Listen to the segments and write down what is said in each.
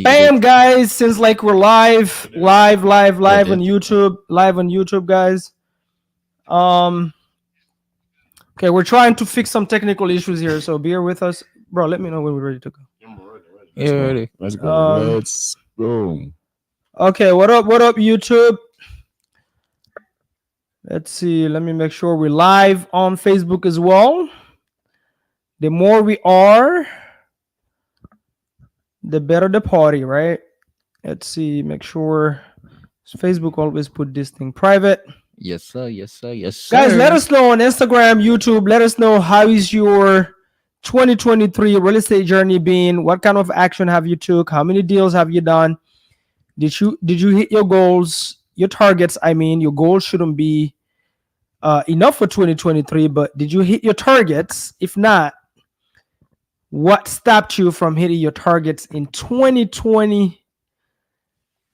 Bam, guys! Since like we're live on YouTube, guys. Um, okay, we're trying to fix some technical issues here, so bear with us, bro. Let me know when we're ready to go. Yeah, ready. Let's go. Let's go. Okay, what up, YouTube? Let's see. Let me make sure we're live on Facebook as well. The more we are, the better the party, right? Let's see. Make sure Facebook always put this thing private. Yes, sir. Yes, sir. Yes, sir. Guys, let us know on Instagram, YouTube. Let us know how is your 2023 real estate journey been? What kind of action have you took? How many deals have you done? Did you hit your goals, your targets? I mean, your goals shouldn't be enough for 2023, but did you hit your targets? If not, what stopped you from hitting your targets in 2023?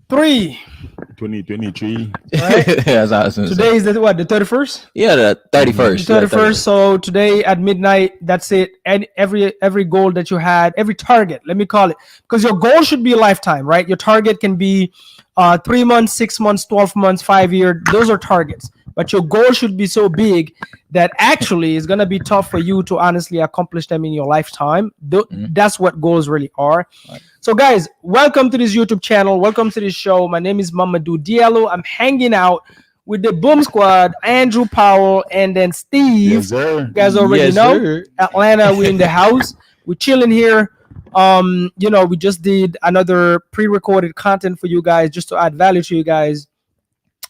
2023. Right? That's awesome. Today is the 31st? Yeah, the 31st. The 31st. So today at midnight, that's it. And every goal that you had, every target, let me call it, because your goal should be a lifetime, right? Your target can be 3 months, 6 months, 12 months, 5 years. Those are targets. But your goal should be so big that actually it's going to be tough for you to honestly accomplish them in your lifetime. That's what goals really are. Right. So guys, welcome to this YouTube channel. Welcome to this show. My name is Mamadou Diallo. I'm hanging out with the Boom Squad, Andrew Powell, and then Steve. Yes, sir. You guys already know. Sir. Atlanta, we're in the house. We're chilling here. We just did another pre-recorded content for you guys just to add value to you guys.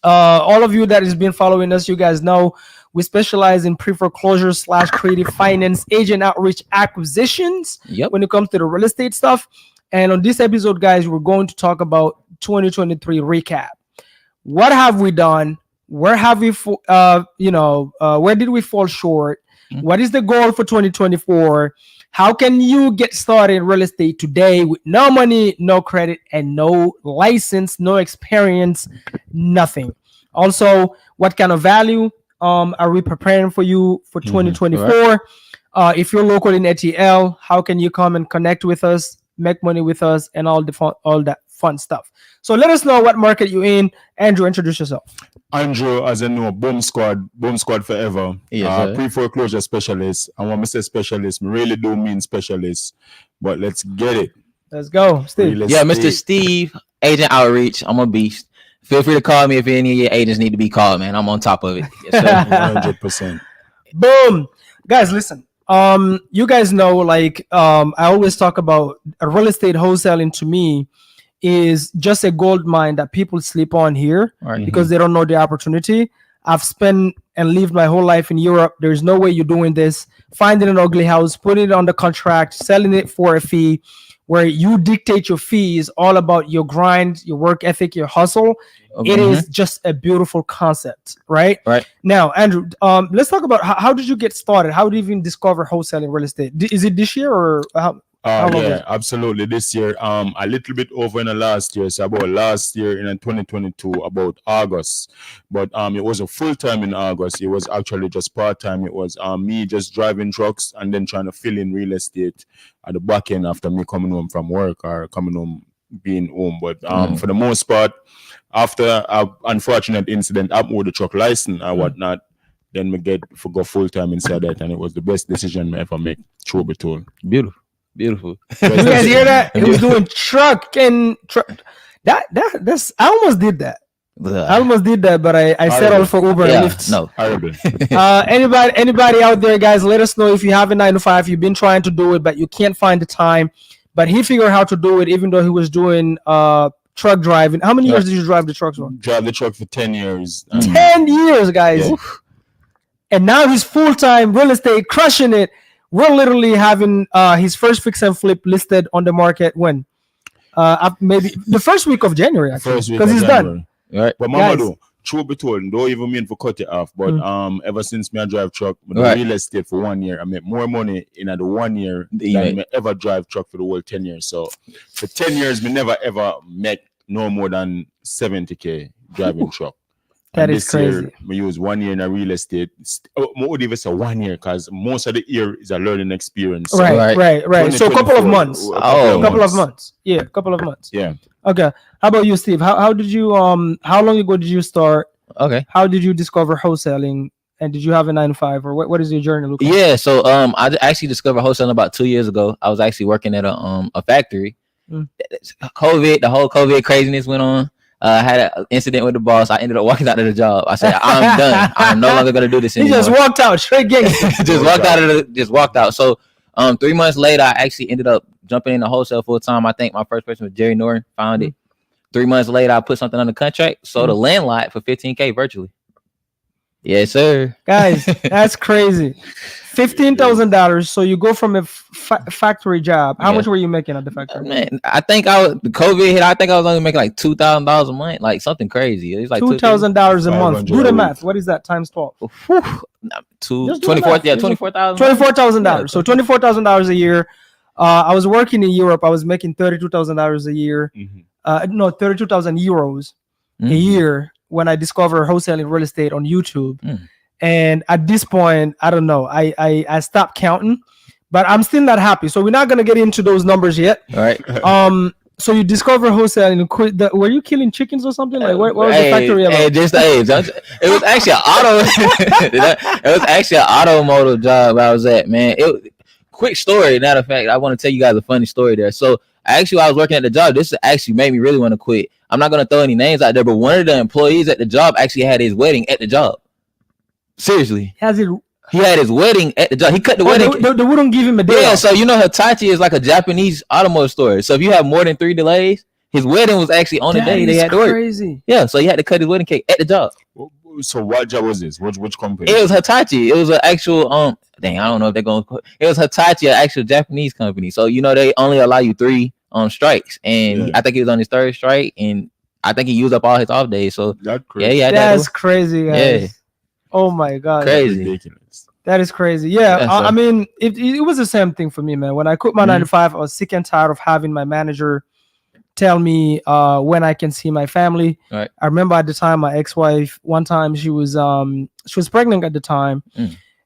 All of you that has been following us, you guys know we specialize in pre-foreclosure / creative finance agent outreach acquisitions when it comes to the real estate stuff. And on this episode, guys, we're going to talk about 2023 recap. What have we done? Where have we, where did we fall short? What is the goal for 2024? How can you get started in real estate today with no money, no credit, and no license, no experience, nothing? Also, what kind of value are we preparing for you for 2024? If you're local in ATL, how can you come and connect with us, make money with us, and all that fun stuff? So let us know what market you're in. Andrew, introduce yourself. Andrew, as you know, Boom Squad forever. Yes, pre-foreclosure specialist. And when I say specialist, I really do mean specialist. But let's get it. Let's go, Steve. Mr. Steve, agent outreach. I'm a beast. Feel free to call me if any of your agents need to be called, man. I'm on top of it. Yes, sir. 100%. Boom. Guys, listen. You guys know, I always talk about real estate wholesaling. To me, is just a gold mine that people sleep on here because they don't know the opportunity. I've spent and lived my whole life in Europe. There's no way you're doing this. Finding an ugly house, putting it on the contract, selling it for a fee, where you dictate your fees, all about your grind, your work ethic, your hustle. It is just a beautiful concept, right? Right. Now, Andrew, let's talk about how did you get started? How did you even discover wholesaling real estate? Is it this year or how? Yeah, absolutely. This year, a little bit over in the last year. So about last year in 2022, about August. But it was a full time in August. It was actually just part time. It was me just driving trucks and then trying to fill in real estate at the back end after me coming home from work or coming home being home. But for the most part, after an unfortunate incident happened with the truck license or whatnot, then we go full time inside that, and it was the best decision I ever make. Truth be told. Beautiful. You guys hear that? He was doing truck. That's I almost did that. But I settled for Uber and Lyft. No. Horrible. Anybody out there, guys, let us know if you have a 9 to 5. You've been trying to do it, but you can't find the time. But he figured out how to do it, even though he was doing truck driving. How many years did you drive the trucks for? Drive the truck for 10 years. 10 years, guys. Yeah. And now he's full-time real estate, crushing it. We're literally having his first fix and flip listed on the market when? Maybe the first week of January, actually, because he's done. Right. But Mamadou, truth be told, don't even mean to cut it off, but ever since me I drive truck, real estate for 1 year, I make more money in the 1 year than me ever drive truck for the whole 10 years. So for 10 years, me never ever make no more than 70K driving truck. That And is this year, crazy. we use 1 year in a real estate. More would even say 1 year because most of the year is a learning experience. So Right, right. So a couple of 2024, months. Oh. A couple of months. Yeah, a couple of months. Yeah. Okay. How about you, Steve? How did you how long ago did you start? Okay. How did you discover wholesaling? And did you have a 9 to 5 or what is your journey look like? Yeah, so I actually discovered wholesaling about 2 years ago. I was actually working at a factory. Mm. COVID, the whole COVID craziness went on. I had an incident with the boss. I ended up walking out of the job. I said, I'm done. I'm no longer gonna do this He anymore. just walked out straight gangster. just walked out. So 3 months later, I actually ended up jumping into wholesale full time. I think my first person was Jerry Norton, found it. 3 months later, I put something on the contract, sold a land lot for $15K virtually. Yes, sir. Guys, that's crazy. $15,000. So you go from a factory job. How Yeah. much were you making at the factory? Man, I think the COVID hit. I think I was only making like $2,000 a month, like something crazy. It was like $2,000 a month. 500 Do the a math. What is that times 12? Just do the 24. math. Yeah, 24,000. $24,000. So $24,000 a year. I was working in Europe. I was making $32,000 a year. No, 32,000 euros a year when I discovered wholesaling real estate on YouTube. And at this point, I don't know. I stopped counting, but I'm still not happy. So we're not gonna get into those numbers yet. All right. So you discover wholesaling. Were you killing chickens or something? Like what was the factory about? Hey, just it was actually an auto. It was actually an automotive job I was at, man. Quick story. Matter of fact, I want to tell you guys a funny story there. So actually, I was working at the job. This actually made me really want to quit. I'm not gonna throw any names out there, but one of the employees at the job actually had his wedding at the job. Seriously, he had his wedding at the job. He cut the wedding. They wouldn't give him a day. Yeah, off. so you know Hitachi is like a Japanese automotive store. So if you have more than 3 delays, his wedding was actually on the day they had to work. Crazy. Yeah, so he had to cut his wedding cake at the job. So what job was this? Which company? It was Hitachi. It was an actual I don't know if they're going. It was Hitachi, an actual Japanese company. So you know they only allow you 3 strikes, and I think he was on his 3rd strike, and I think he used up all his off days. So That's crazy. yeah, That's crazy, guys. Yeah. Oh my god, Crazy. Ridiculous. that is crazy. Yeah, Yeah, I mean, it was the same thing for me, man. When I quit my 9 to 5, I was sick and tired of having my manager tell me when I can see my family. Right. I remember at the time, my ex-wife, one time she was pregnant at the time,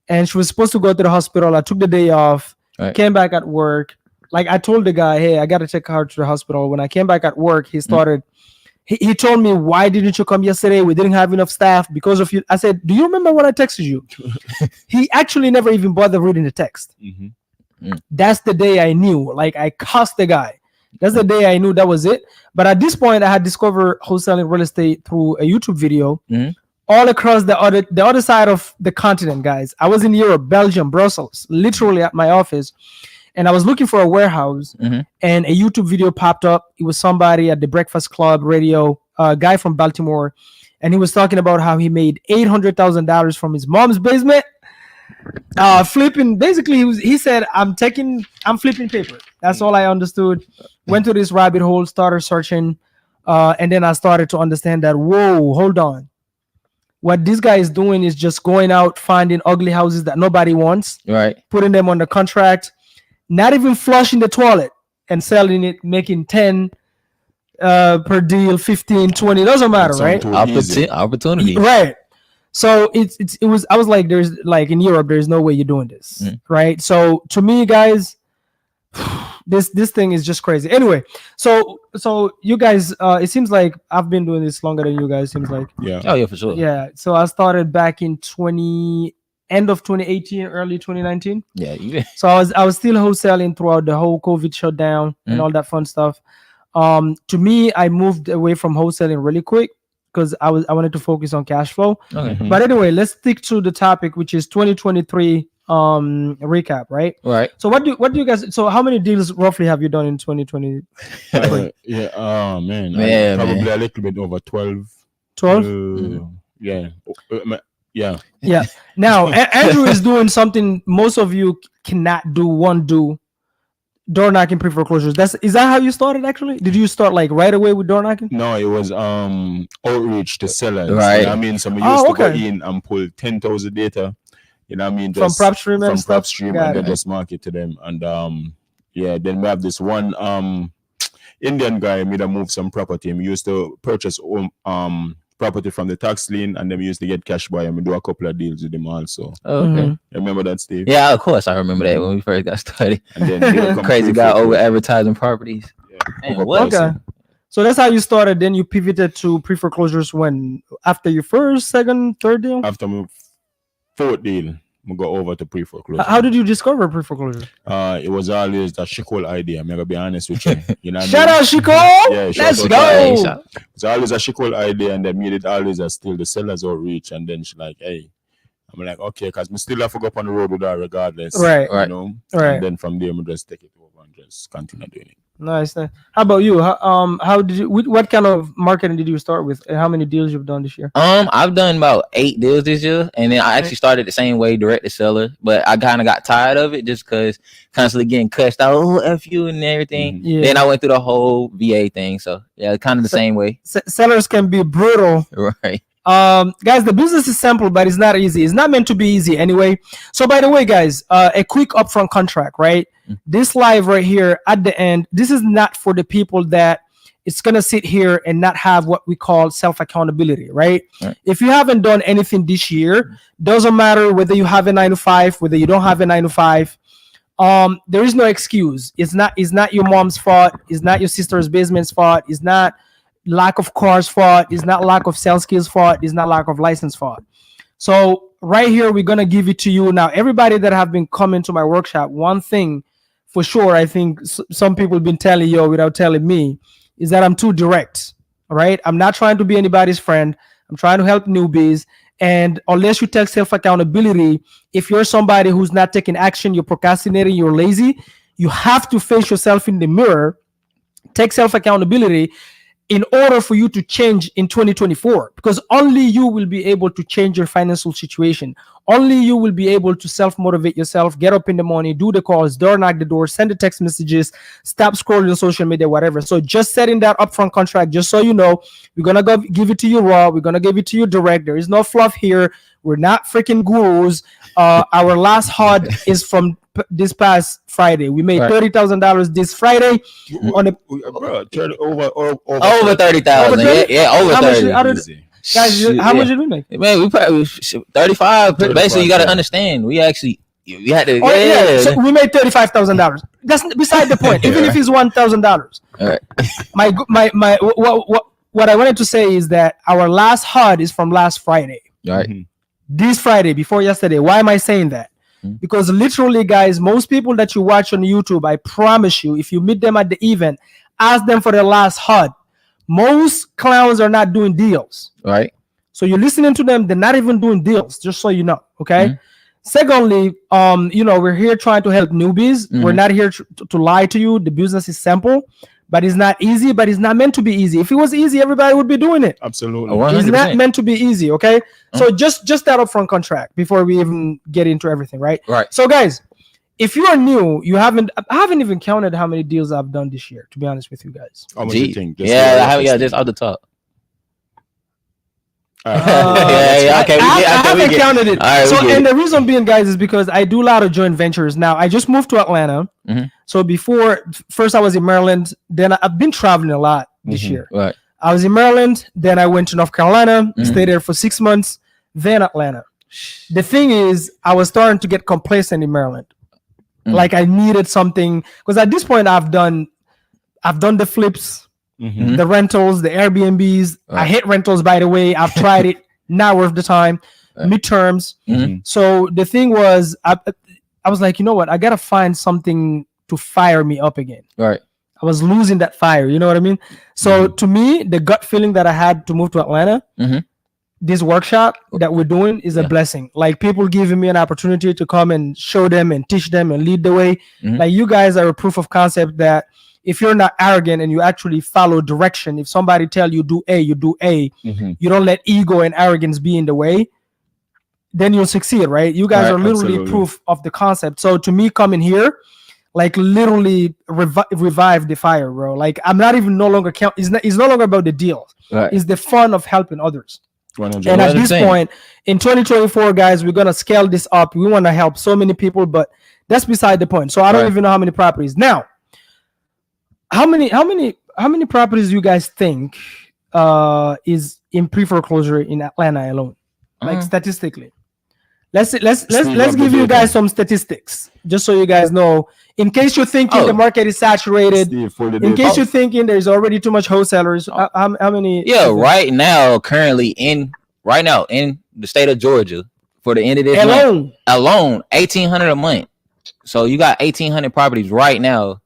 and she was supposed to go to the hospital. I took the day off, came back at work. Like I told the guy, hey, I got to take her to the hospital. When I came back at work, he started. He told me, why didn't you come yesterday? We didn't have enough staff because of you. I said, do you remember when I texted you? He actually never even bothered reading the text. That's the day I knew. Like I cussed the guy. That's the day I knew that was it. But at this point, I had discovered wholesaling real estate through a YouTube video all across the other side of the continent, guys. I was in Europe, Belgium, Brussels, literally at my office. And I was looking for a warehouse, and a YouTube video popped up. It was somebody at the Breakfast Club radio, a guy from Baltimore, and he was talking about how he made $800,000 from his mom's basement, flipping. Basically, he said, "I'm flipping paper." That's all I understood. Went to this rabbit hole, started searching, and then I started to understand that. Whoa, hold on. What this guy is doing is just going out finding ugly houses that nobody wants, putting them on the contract. Not even flushing the toilet and selling it, making 10 per deal, 15, 20, doesn't matter, right? Opportunity. Right. So I was like, there's like in Europe, there's no way you're doing this. Right. So to me, guys, this thing is just crazy. Anyway, so you guys, it seems like I've been doing this longer than you guys, seems like. Yeah. Oh yeah, for sure. Yeah. So I started back in end of 2018, early 2019. Yeah. So I was still wholesaling throughout the whole COVID shutdown and all that fun stuff. To me, I moved away from wholesaling really quick because I wanted to focus on cash flow. Okay. But anyway, let's stick to the topic, which is 2023 recap, right? Right. So what do you guys? So how many deals roughly have you done in 2020? Yeah. Oh man. Probably a little bit over 12. 12. Yeah. Yeah. Yeah. Now Andrew is doing something most of you cannot do. Door knocking pre-foreclosures. Is that how you started actually? Did you start like right away with door knocking? No, it was outreach to sellers. Right. You know what I mean, so we used to go in and pull 10,000 data. You know what I mean? Just from PropStream and stuff. And then just market to them. And then we have this one Indian guy made a move some property. We used to purchase property from the tax lien, and then we used to get cash buy, and we do a couple of deals with them also. Oh, okay. Mhm. Remember that, Steve? Yeah, of course I remember that when we first got started. And then they'll come Crazy through guy for- over advertising properties. Yeah. Man, Over what? pricing. Okay. So that's how you started. Then you pivoted to pre-foreclosures when after your first, second, third deal. After my fourth deal, we go over to pre-foreclosure. How did you discover pre-foreclosure? It was always the Shikol idea. I'm gonna be honest with you. You know what I Shout mean? out, Chico. Yeah, shout Let's out to go. Hey, shout- It's always a Shikol idea, and they made it always as still the seller's outreach. And then she's like, hey, I'm like, okay, because we still have to go up on the road with her regardless. Right. Right. You know? Right. And then from there, we just take it over and just continue doing it. Nice. How about you? How did you? What kind of marketing did you start with, and how many deals you've done this year? I've done about 8 deals this year, and then I actually started the same way, direct to seller. But I kind of got tired of it just because constantly getting cussed out, oh F you and everything. Mhm. Yeah. Then I went through the whole VA thing, so yeah, kind of the same way, Sellers can be brutal. right? Guys, the business is simple, but it's not easy. It's not meant to be easy anyway. So by the way, guys, a quick upfront contract, right? This live right here at the end, this is not for the people that it's gonna sit here and not have what we call self-accountability, right? Right. If you haven't done anything this year, doesn't matter whether you have a 9 to 5, whether you don't have a 9 to 5. There is no excuse. It's not your mom's fault. It's not your sister's basement's fault. It's not lack of cars fault. It's not lack of sales skills fault. It's not lack of license fault. So right here, we're gonna give it to you now. Everybody that have been coming to my workshop, one thing for sure, I think some people have been telling you without telling me, is that I'm too direct. All right, I'm not trying to be anybody's friend. I'm trying to help newbies. And unless you take self accountability, if you're somebody who's not taking action, you're procrastinating, you're lazy, you have to face yourself in the mirror, take self accountability in order for you to change in 2024, because only you will be able to change your financial situation. Only you will be able to self-motivate yourself, get up in the morning, do the calls, door knock the door, send the text messages, stop scrolling on social media, whatever. So just setting that upfront contract, just so you know, we're going to give it to you raw. We're going to give it to you direct. There is no fluff here. We're not freaking gurus. Our last HUD is from this past Friday. We made Right. $30,000 this Friday on the Bro, turn it over 30,000, Over yeah, 30? yeah, over How much 30. out of- Easy. guys. Shit, How yeah. much did we make? Man, we probably 35. Basically, you got to yeah. understand. We actually, we had to, Oh, yeah. yeah. So we made $35,000. That's beside the point. Even if it's $1,000. All right. What I wanted to say is that our last HUD is from last Friday. All right. Mhm. This Friday, before yesterday. Why am I saying that? Mhm. Because literally, guys, most people that you watch on YouTube, I promise you, if you meet them at the event, ask them for their last HUD. Most clowns are not doing deals. All right. So you're listening to them, they're not even doing deals, just so you know. Okay. Mhm. Secondly, we're here trying to help newbies. We're Mhm. not here to lie to you. The business is simple, but it's not easy, but it's not meant to be easy. If it was easy, everybody would be doing it. Absolutely. Oh, wow. It's 100%. not meant to be easy, okay? So just that upfront contract before we even get into everything, right? Right. So guys, if you are new, I haven't even counted how many deals I've done this year, to be honest with you guys. How much you Gee. think? Just Yeah, the I have, yeah, rough just off the top. estimate. Yeah, okay, we I get- okay, we haven't get- counted it. all right, we So, get and it. the reason being, guys, is because I do a lot of joint ventures now. I just moved to Atlanta. Mhm. So before, first I was in Maryland. Then I've been traveling a lot this Mhm. year. Right. I was in Maryland. Then I went to North Carolina, Mhm. stayed there for 6 months. Then Atlanta. The thing is, I was starting to get complacent in Maryland. Mhm. Like I needed something, because at this point I've done the flips, Mhm. the rentals, the Airbnbs. I Right. hate rentals, by the way. I've tried it. Not worth the time. Right. Midterms. Mhm. So the thing was, I was like, you know what? I gotta find something to fire me up again. Right. I was losing that fire. You know what I mean? So to me, the gut feeling that I had to move to Atlanta, Mhm. this workshop that we're doing is a Yeah. blessing. Like people giving me an opportunity to come and show them and teach them and lead the way. Mhm. Like you guys are a proof of concept that if you're not arrogant and you actually follow direction, if somebody tell you do A, you do A. Mhm. You don't let ego and arrogance be in the way, then you'll succeed, right? You guys Right, are literally absolutely. proof of the concept. So to me, coming here, like literally revive the fire, bro. Like I'm not even no longer count. It's no longer about the deals. Right. It's the fun of helping others. 100. And at what I'm this saying. point in 2024, guys, we're gonna scale this up. We want to help so many people, but that's beside the point. So I don't Right. even know how many properties now. How many properties do you guys think is in pre-foreclosure in Atlanta alone, like statistically. Let's Steve, give you guys some statistics, just so you guys know. In case you're thinking the market is saturated, Steve, for the in data. case you're thinking there's already too much wholesalers, how many? Yeah, right now, currently in the state of Georgia, for the end of this month alone, 1,800 a month. So you got 1,800 properties right now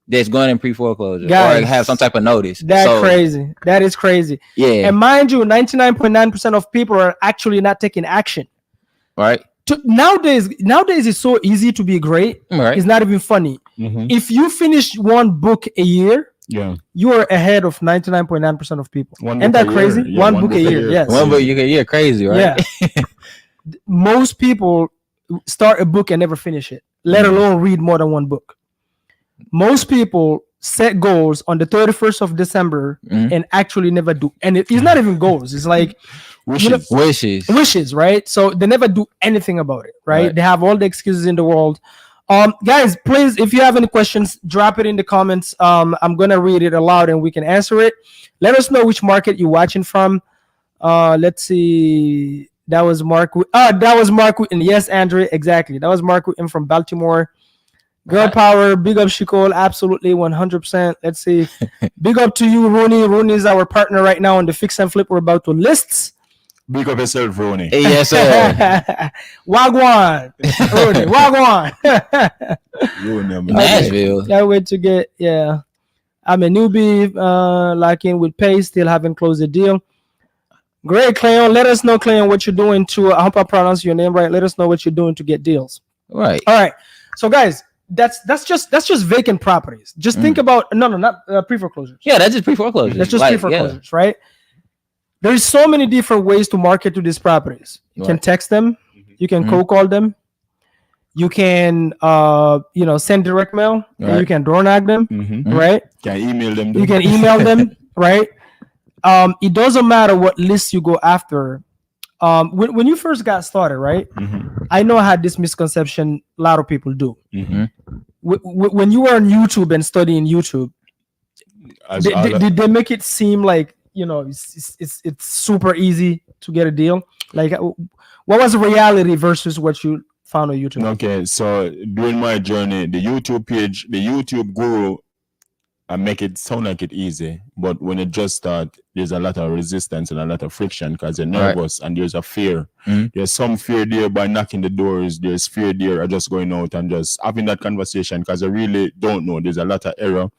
that's going in pre-foreclosure Guys, or have some type of notice. That's crazy. That is crazy. Yeah. And mind you, 99.9% of people are actually not taking action. Right. Nowadays it's so easy to be great. Right. It's not even funny. If you finish one book a year, you are ahead of 99.9% of people. Ain't that crazy? Yeah, one book a year. Yes. One book a year, crazy, right? Yeah. Most people start a book and never finish it, let alone read more than one book. Most people set goals on the 31st of December and actually never do. And it's not even goals. It's like wishes, right? So they never do anything about it, right? They have all the excuses in the world. Guys, please, if you have any questions, drop it in the comments. I'm gonna read it aloud and we can answer it. Let us know which market you're watching from. Let's see. That was Mark. That was Mark Whitten. Yes, Andre, exactly. That was Mark Whitten from Baltimore. Girl power, big up Shikol, absolutely 100%. Let's see. Big up to you, Rooney. Rooney is our partner right now on the fix and flip we're about to list. Big up yourself, Rooney. Yes, sir. Wagwan. Rooney, Wagwan. Nashville. That way to get, I'm a newbie, locking with pay, still haven't closed the deal. Great, Cleon. Let us know, Cleon, what you're doing to, I hope I pronounce your name right. Let us know what you're doing to get deals. Right. All right. So, guys, that's just vacant properties. Just think about not pre-foreclosures. Yeah, that's just pre-foreclosures. That's just pre-foreclosures, right? There's so many different ways to market to these properties. You can text them, you can cold call them, you can send direct mail, and you can door knock them, right? Can email them. You can email them, right? It doesn't matter what list you go after. When you first got started, right? I know I had this misconception a lot of people do. When you were on YouTube and studying YouTube, did they make it seem like it's super easy to get a deal? Like, what was the reality versus what you found on YouTube? Okay, so during my journey, the YouTube page, the YouTube guru, I make it sound like it easy, but when it just start, there's a lot of resistance and a lot of friction because you're nervous and there's a fear. There's some fear there by knocking the doors. There's fear there of just going out and just having that conversation because I really don't know. There's a lot of error,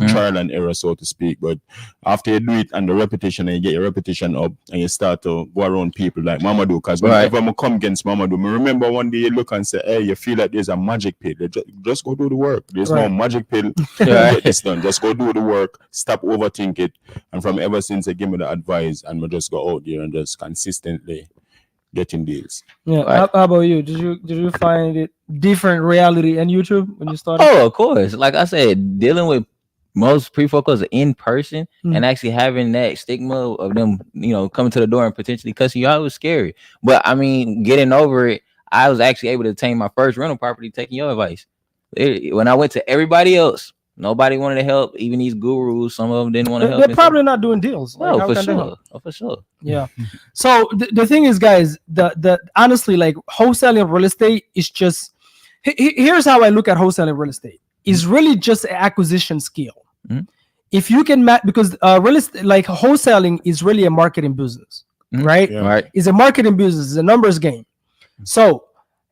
trial and error, so to speak. But after you do it and the repetition and you get your repetition up and you start to go around people like Mamadou, because whenever I come against Mamadou, I remember one day you look and say, hey, you feel like there's a magic pill. Just go do the work. There's no magic pill to get this done. Just go do the work, stop overthink it. And from ever since they give me the advice and we just go out there and just consistently getting deals. How about you? Did you find it different reality in YouTube when you started? Oh, of course. Like I said, dealing with most pre-foreclosures in person and actually having that stigma of them, coming to the door and potentially cussing you out was scary. But I mean, getting over it, I was actually able to obtain my first rental property taking your advice. When I went to everybody else, nobody wanted to help. Even these gurus, some of them didn't want to help. They're probably not doing deals. No, for sure. For sure. Yeah. So the thing is, guys, the honestly, like wholesaling real estate is just. Here's how I look at wholesaling real estate. It's really just an acquisition skill. If you can because real estate, like wholesaling, is really a marketing business, right? Yeah. Right. It's a marketing business. It's a numbers game. So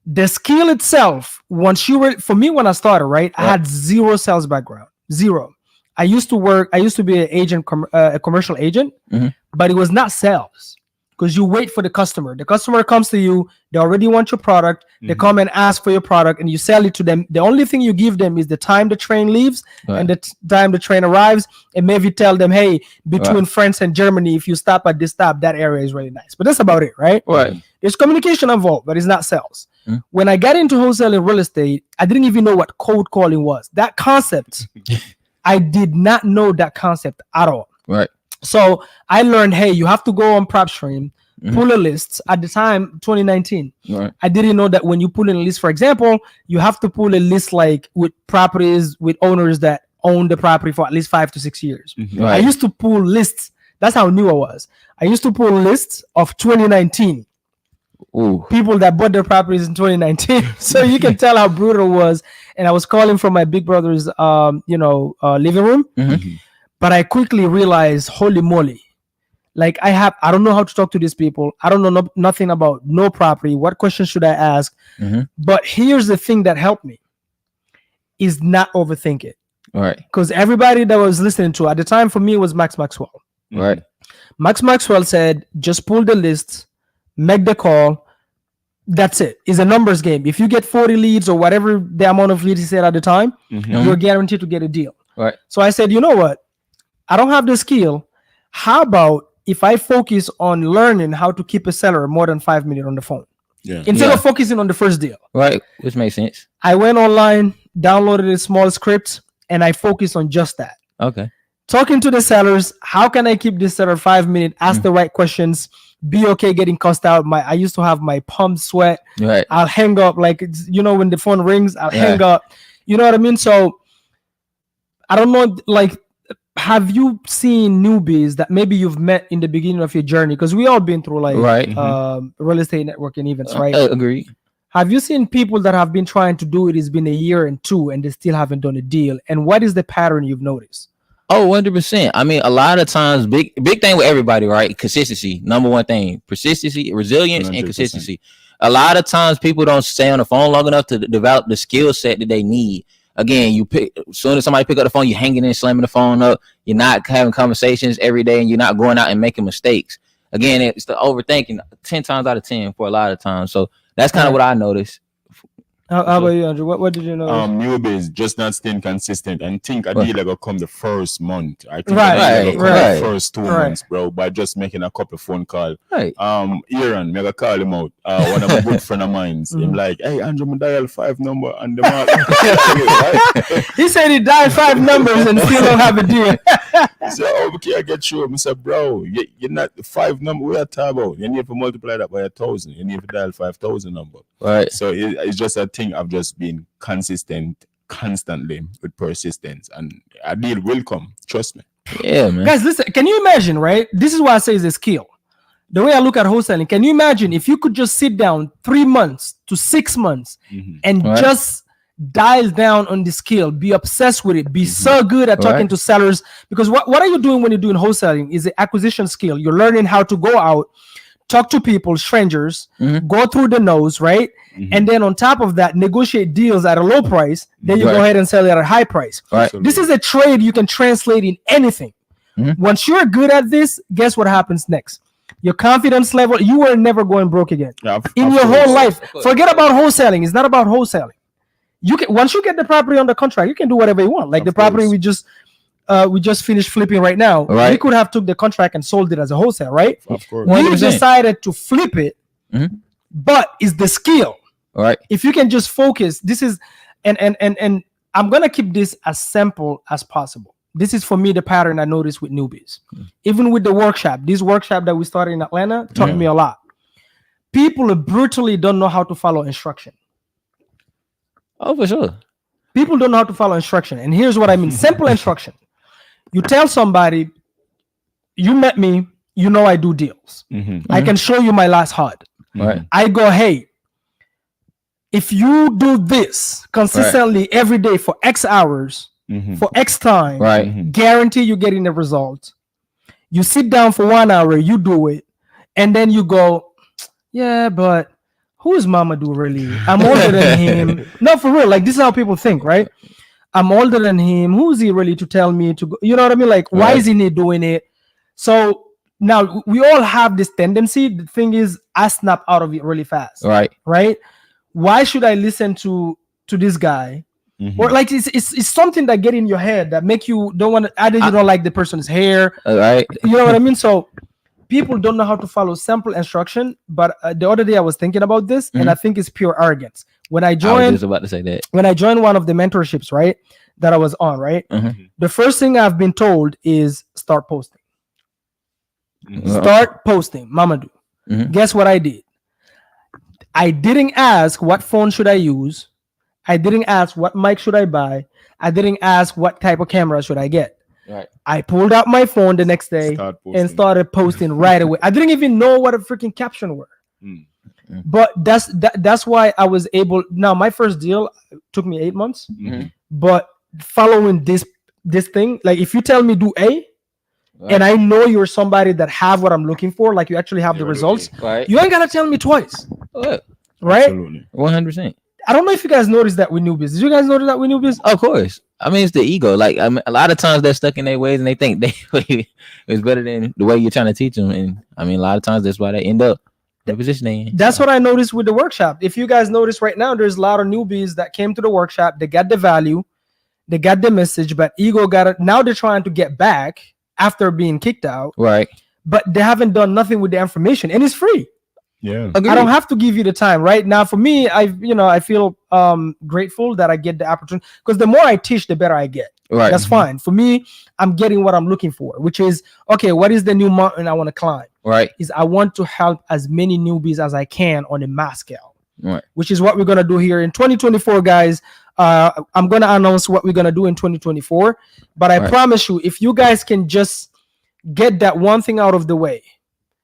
the skill itself, for me, when I started, right, I had zero sales background, zero. I used to be an agent, a commercial agent, but it was not sales because you wait for the customer. The customer comes to you, they already want your product. They come and ask for your product and you sell it to them. The only thing you give them is the time the train leaves and the time the train arrives, and maybe tell them, hey, between France and Germany, if you stop at this stop, that area is really nice. But that's about it, right? Right. There's communication involved, but it's not sales. When I got into wholesaling real estate, I didn't even know what cold calling was. That concept, I did not know that concept at all. Right. So I learned, hey, you have to go on PropStream, pull a list. At the time, 2019, I didn't know that when you pull in a list, for example, you have to pull a list like with properties with owners that own the property for at least 5 to 6 years. I used to pull lists That's how new I was. I used to pull lists of 2019 Ooh. people that bought their properties in 2019. So you can tell how brutal it was. And I was calling from my big brother's, living room. Mhm. But I quickly realized, holy moly, like I don't know how to talk to these people. I don't know nothing about no property. What questions should I ask? Mhm. But here's the thing that helped me is not overthink it. Right. Because everybody that I was listening to at the time for me was Max Maxwell. Right. Max Maxwell said, just pull the list, make the call. That's it. It's a numbers game. If you get 40 leads or whatever the amount of leads he said at the time, you're guaranteed to get a deal. Right. So I said, you know what? I don't have the skill. How about if I focus on learning how to keep a seller more than 5 minutes on the phone Yeah. instead Yeah. of focusing on the first deal? Right. Which makes sense. I went online, downloaded a small script, and I focused on just that. Okay. Talking to the sellers, how can I keep this seller 5 minutes? Ask the right questions. Be okay getting cussed out. I used to have my palms sweat. Right. I'll hang up when the phone rings, I'll hang Yeah. up. You know what I mean? So I don't know, like, have you seen newbies that maybe you've met in the beginning of your journey? Because we all been through like Right. real estate networking events, right? Agree. Have you seen people that have been trying to do it? It's been a year and two, and they still haven't done a deal. And what is the pattern you've noticed? Oh, 100%. I mean, a lot of times, big thing with everybody, right? Consistency, number one thing. Persistency, resilience, 100%. and consistency. A lot of times, people don't stay on the phone long enough to develop the skill set that they need. Again, as soon as somebody pick up the phone, you're hanging in, slamming the phone up. You're not having conversations every day, and you're not going out and making mistakes. Again, it's the overthinking 10 times out of 10 for a lot of times. So that's kind of what I noticed. How about you, Andrew? What did you know? Newbies just not staying consistent and think a Right. deal gonna come the first month. I think Right, a deal gonna come right. the first 2 Right. months, bro, by just making a couple phone calls. Right. Aaron, me call him out. One of my good friend of mine's. Him like, hey, Andrew, me dial 5 number and the mark. Right? He said he dialed 5 numbers and still don't have a deal. He said, oh, okay, I get you. I said, bro, you're not the 5 number we are talking about. You need to multiply that by 1,000. You need to dial 5,000 number. Right. So it's just a thing of just being consistent constantly with persistence, and a deal will come. Trust me. Yeah, man. Guys, listen, can you imagine, right? This is why I say it's a skill. The way I look at wholesaling, can you imagine if you could just sit down 3 months to 6 months and Right. just dial down on the skill, be obsessed with it, be so good at talking Right. to sellers? Because what are you doing when you're doing wholesaling is the acquisition skill. You're learning how to go out, talk to people, strangers, go through the nose, right? And then on top of that, negotiate deals at a low price. Then you go Right. ahead and sell it at a high price. Right. This is a trade you can translate in anything. Once you're good at this, guess what happens next? Your confidence level, you are never going broke again. Yeah, In of your course. whole life. Of course. Forget about wholesaling. It's not about wholesaling. You can once you get the property under contract, you can do whatever you want. Like Of the property course. we just finished flipping right now. We Right. could have took the contract and sold it as a wholesale, right? Of course. We 100%. decided to flip it, but it's the skill. Right. If you can just focus, this is and I'm gonna keep this as simple as possible. This is for me the pattern I noticed with newbies. Even with the workshop, this workshop that we started in Atlanta taught me a lot. People brutally don't know how to follow instruction. Oh, for sure. People don't know how to follow instruction. And here's what I mean. Simple instruction. You tell somebody, you met me, you know I do deals. I can show you my last HUD. Right. I go, hey, if you do this consistently every day for X hours, for X time, Right. guarantee you're getting the result. You sit down for 1 hour, you do it, and then you go, yeah, but who is Mamadou really? I'm older than him. No, for real. Like, this is how people think, right? I'm older than him. Who is he really to tell me to go? You know what I mean? Like, why Right. isn't he doing it? So now we all have this tendency. The thing is, I snap out of it really fast, Right. right? Why should I listen to this guy? Or like it's something that get in your head that make you don't want to. Either you don't like the person's hair, Right. you know what I mean? So people don't know how to follow simple instruction. But the other day I was thinking about this, and I think it's pure arrogance. When I I was joined just about to say that. one of the mentorships, right, that I was on, right, the first thing I've been told is start posting. Start posting, Mamadou. Guess what I did? I didn't ask what phone should I use. I didn't ask what mic should I buy. I didn't ask what type of camera should I get. Right. I pulled out my phone the next day Start posting. and started posting right away. I didn't even know what a freaking caption were. Mm. But that's why I was able. Now my first deal took me 8 months, Mhm. but following this thing, like if you tell me do A, Right. and I know you're somebody that have what I'm looking for, like you actually have the Yeah, results, Right. you ain't gotta tell me twice, What? right? Absolutely. 100%. I don't know if you guys noticed that with newbies. Did you guys notice that with newbies? Of course. I mean, it's the ego. Like, I mean, a lot of times they're stuck in their ways and they think it's better than the way you're trying to teach them. And I mean, a lot of times that's why they end up in the position they in. That's what I noticed with the workshop. If you guys notice right now, there's a lot of newbies that came to the workshop. They got the value, they got the message, but ego got it. Now they're trying to get back after being kicked out, Right. but they haven't done nothing with the information, and it's free. Yeah. Agreed. I don't have to give you the time right now. For me, I feel grateful that I get the opportunity, because the more I teach, the better I get. Right. That's fine. For me, I'm getting what I'm looking for, which is okay. What is the new mountain I want to climb? Right. Is I want to help as many newbies as I can on a mass scale. Right. Which is what we're gonna do here in 2024, guys. I'm gonna announce what we're gonna do in 2024, but I Right. promise you, if you guys can just get that one thing out of the way,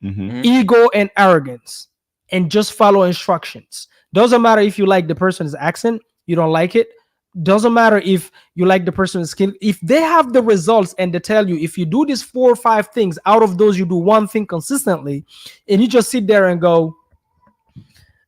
Mhm. ego and arrogance, and just follow instructions. Doesn't matter if you like the person's accent, you don't like it. Doesn't matter if you like the person's skin. If they have the results and they tell you, if you do these 4 or 5 things, out of those you do one thing consistently, and you just sit there and go,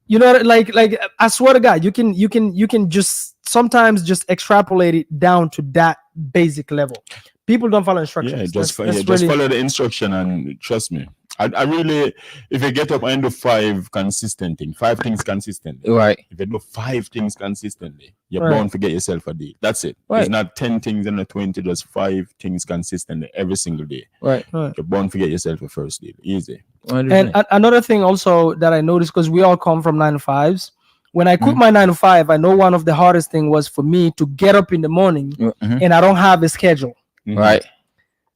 you know, like I swear to God, you can just sometimes just extrapolate it down to that basic level. People don't follow instructions. Yeah, just That's just really- follow the instruction and trust me. I really, if you get up and do 5 consistent things, 5 things consistently. Right. If you do 5 things consistently, you're Right. bound to get yourself a deal. That's it. Right. It's not 10 things and a 20, just 5 things consistently every single day. Right. Right. You're bound to get yourself a first deal. Easy. 100%. And another thing also that I noticed, because we all come from 9 to 5s. When I quit Mhm. my 9 to 5, I know one of the hardest thing was for me to get up in the morning Mhm. and I don't have a schedule. Mhm. Right.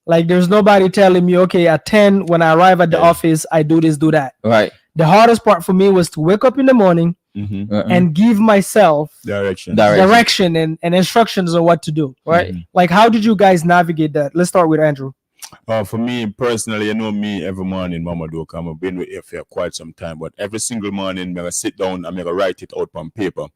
Like there's nobody telling me, okay, at 10 when I arrive at the Yeah. office, I do this, do that. Right. The hardest part for me was to wake up in the morning Mhm. and give myself Direction. Direction. and instructions on what to do. Right. Mhm. Like, how did you guys navigate that? Let's start with Andrew. For me personally, you know me, every morning, Mama do come. I've been with you for quite some time, but every single morning, I'm gonna sit down and I'm gonna write it out on paper.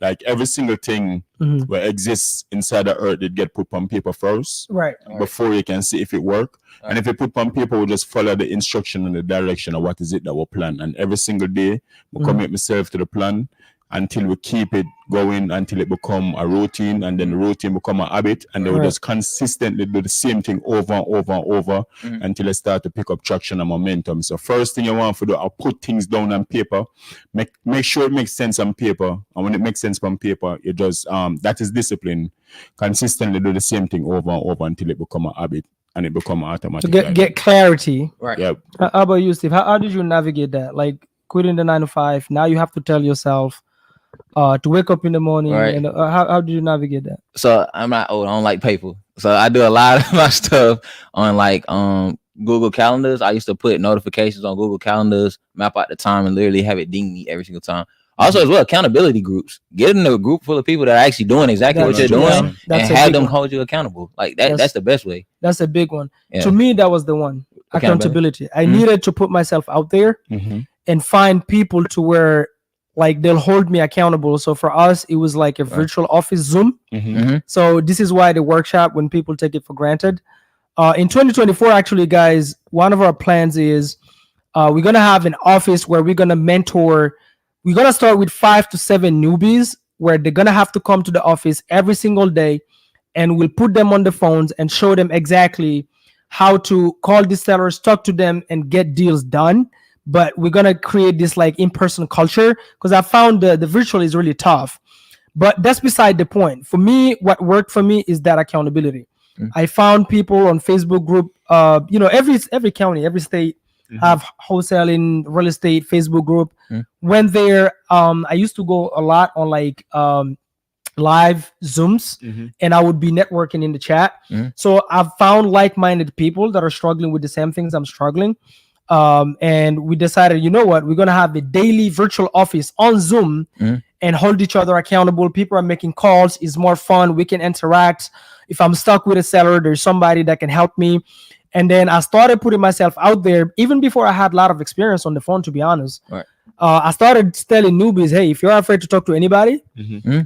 Like every single thing Mhm. where exists inside the earth, it get put on paper first Right. before you can see if it work. Right. And if you put on paper, we just follow the instruction and the direction of what is it that we plan. And every single day, we commit myself to the plan until we keep it going, until it become a routine, and then the routine become a habit, and then we Right. just consistently do the same thing over and over and over Mhm. until it start to pick up traction and momentum. So first thing you want to do, I'll put things down on paper, make sure it makes sense on paper, and when it makes sense on paper, you just that is discipline. Consistently do the same thing over and over until it become a habit and it become To automatic. get clarity. Right. Yeah. How about you, Steve? How did you navigate that? Like quitting the 9 to 5. Now you have to tell yourself to wake up in the morning. Right. And how did you navigate that? So I'm not old. I don't like paper. So I do a lot of my stuff on like Google Calendars. I used to put notifications on Google Calendars, map out the time, and literally have it ding me every single time. Also, as well, accountability groups. Get in a group full of people that are actually doing exactly what That's you're true. doing, Yeah, that's and a have big them one. hold you accountable. Like that. That's- That's the best way. That's a big one. Yeah. To me, that was the one. Accountability. Accountability. I Mhm. needed to put myself out there Mhm. and find people to where like they'll hold me accountable. So for us, it was like a Right. virtual office Zoom. Mhm. Mhm. So this is why the workshop, when people take it for granted. In 2024, actually, guys, one of our plans is we're gonna have an office where we're gonna mentor. We're gonna start with 5 to 7 newbies where they're gonna have to come to the office every single day, and we'll put them on the phones and show them exactly how to call these sellers, talk to them, and get deals done. But we're gonna create this like in-person culture, because I found the virtual is really tough. But that's beside the point. For me, what worked for me is that accountability. Mm. I found people on Facebook group. Every county, every state have wholesaling real estate Facebook group. Mm. When there, I used to go a lot on like live Zooms, Mhm. and I would be networking in the chat. Mhm. So I've found like-minded people that are struggling with the same things I'm struggling. And we decided, you know what, we're gonna have a daily virtual office on Zoom, Mhm. and hold each other accountable. People are making calls. It's more fun. We can interact. If I'm stuck with a seller, there's somebody that can help me. And then I started putting myself out there even before I had a lot of experience on the phone, to be honest. Right. I started telling newbies, hey, if you're afraid to talk to anybody, Mm-hmm.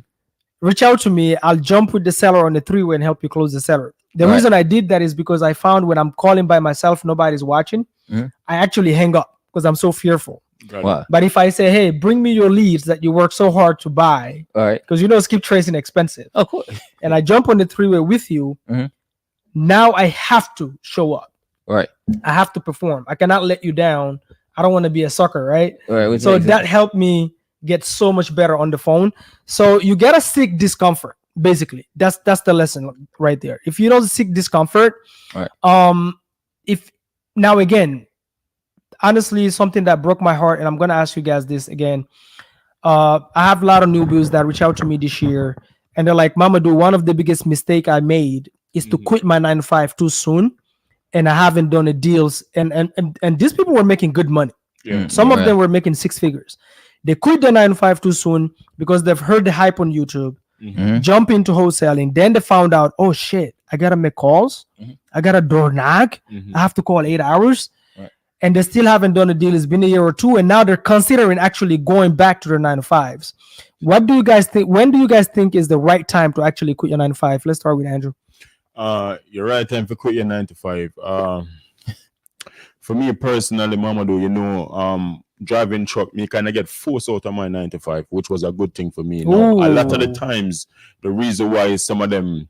reach out to me. I'll jump with the seller on the three-way and help you close the seller. The Right. reason I did that is because I found when I'm calling by myself, nobody's watching. Mhm. I actually hang up because I'm so fearful. Wow. But if I say, hey, bring me your leads that you work so hard to buy, All right. because skip tracing expensive, Of course. and I jump on the three-way with you, Mhm. now I have to show up. Right. I have to perform. I cannot let you down. I don't want to be a sucker, right? All right. Which So makes that sense. helped me get so much better on the phone. So you gotta seek discomfort. Basically, that's the lesson right there. If you don't seek discomfort, Right. if now again, honestly, something that broke my heart, and I'm gonna ask you guys this again. I have a lot of newbies that reach out to me this year, and they're like, "Mamadou, one of the biggest mistake I made is to Mhm. quit my 9 to 5 too soon, and I haven't done the deals." And these people were making good money. Yeah. Some of Right. them were making 6 figures. They quit the 9 to 5 too soon because they've heard the hype on YouTube, Mhm. jump into wholesaling. Then they found out, oh shit, I gotta make calls. Mhm. I got a door knock. Mhm. I have to call 8 hours. Right. And they still haven't done a deal. It's been a year or two. And now they're considering actually going back to their 9 to 5s. What do you guys think? When do you guys think is the right time to actually quit your 9 to 5? Let's start with Andrew. You're right time for quit your 9 to 5. For me personally, Mamadou, driving truck, me kind of get forced out of my 9 to 5, which was a good thing for me. Now, a lot of the Ooh. times, the reason why some of them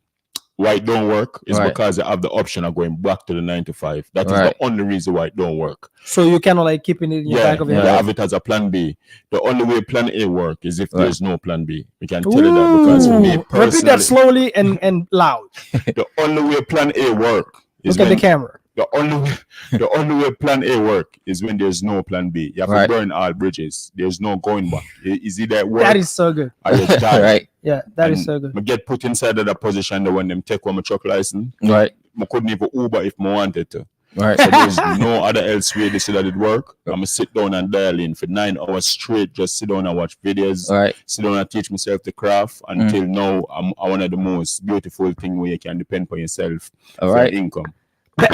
why it don't work is Right. because they have the option of going back to the 9 to 5. That is Right. the only reason why it don't work. So you kind of like keeping it in your Yeah, back of you your yeah. head. have it as a plan B. The only way plan A work is if Right. there's no plan B. We can tell you that because for me Ooh. Repeat personally, that slowly and loud. the only way plan A work is Look at the when camera. the only way plan A work is when there's no plan B. You have Right. to burn all bridges. There's no going back. Is it that work? That is so good. or you die. Right. Yeah, that is And so good. I get put inside of that position that when them take one my truck license, Right. I couldn't even Uber if I wanted to. Right. So there's no other else way to say that it work. I'm gonna sit down and dial in for 9 hours straight, just sit down and watch videos, All right. sit down and teach myself the craft until now I'm one of the most beautiful thing where you can depend on yourself All for right. income.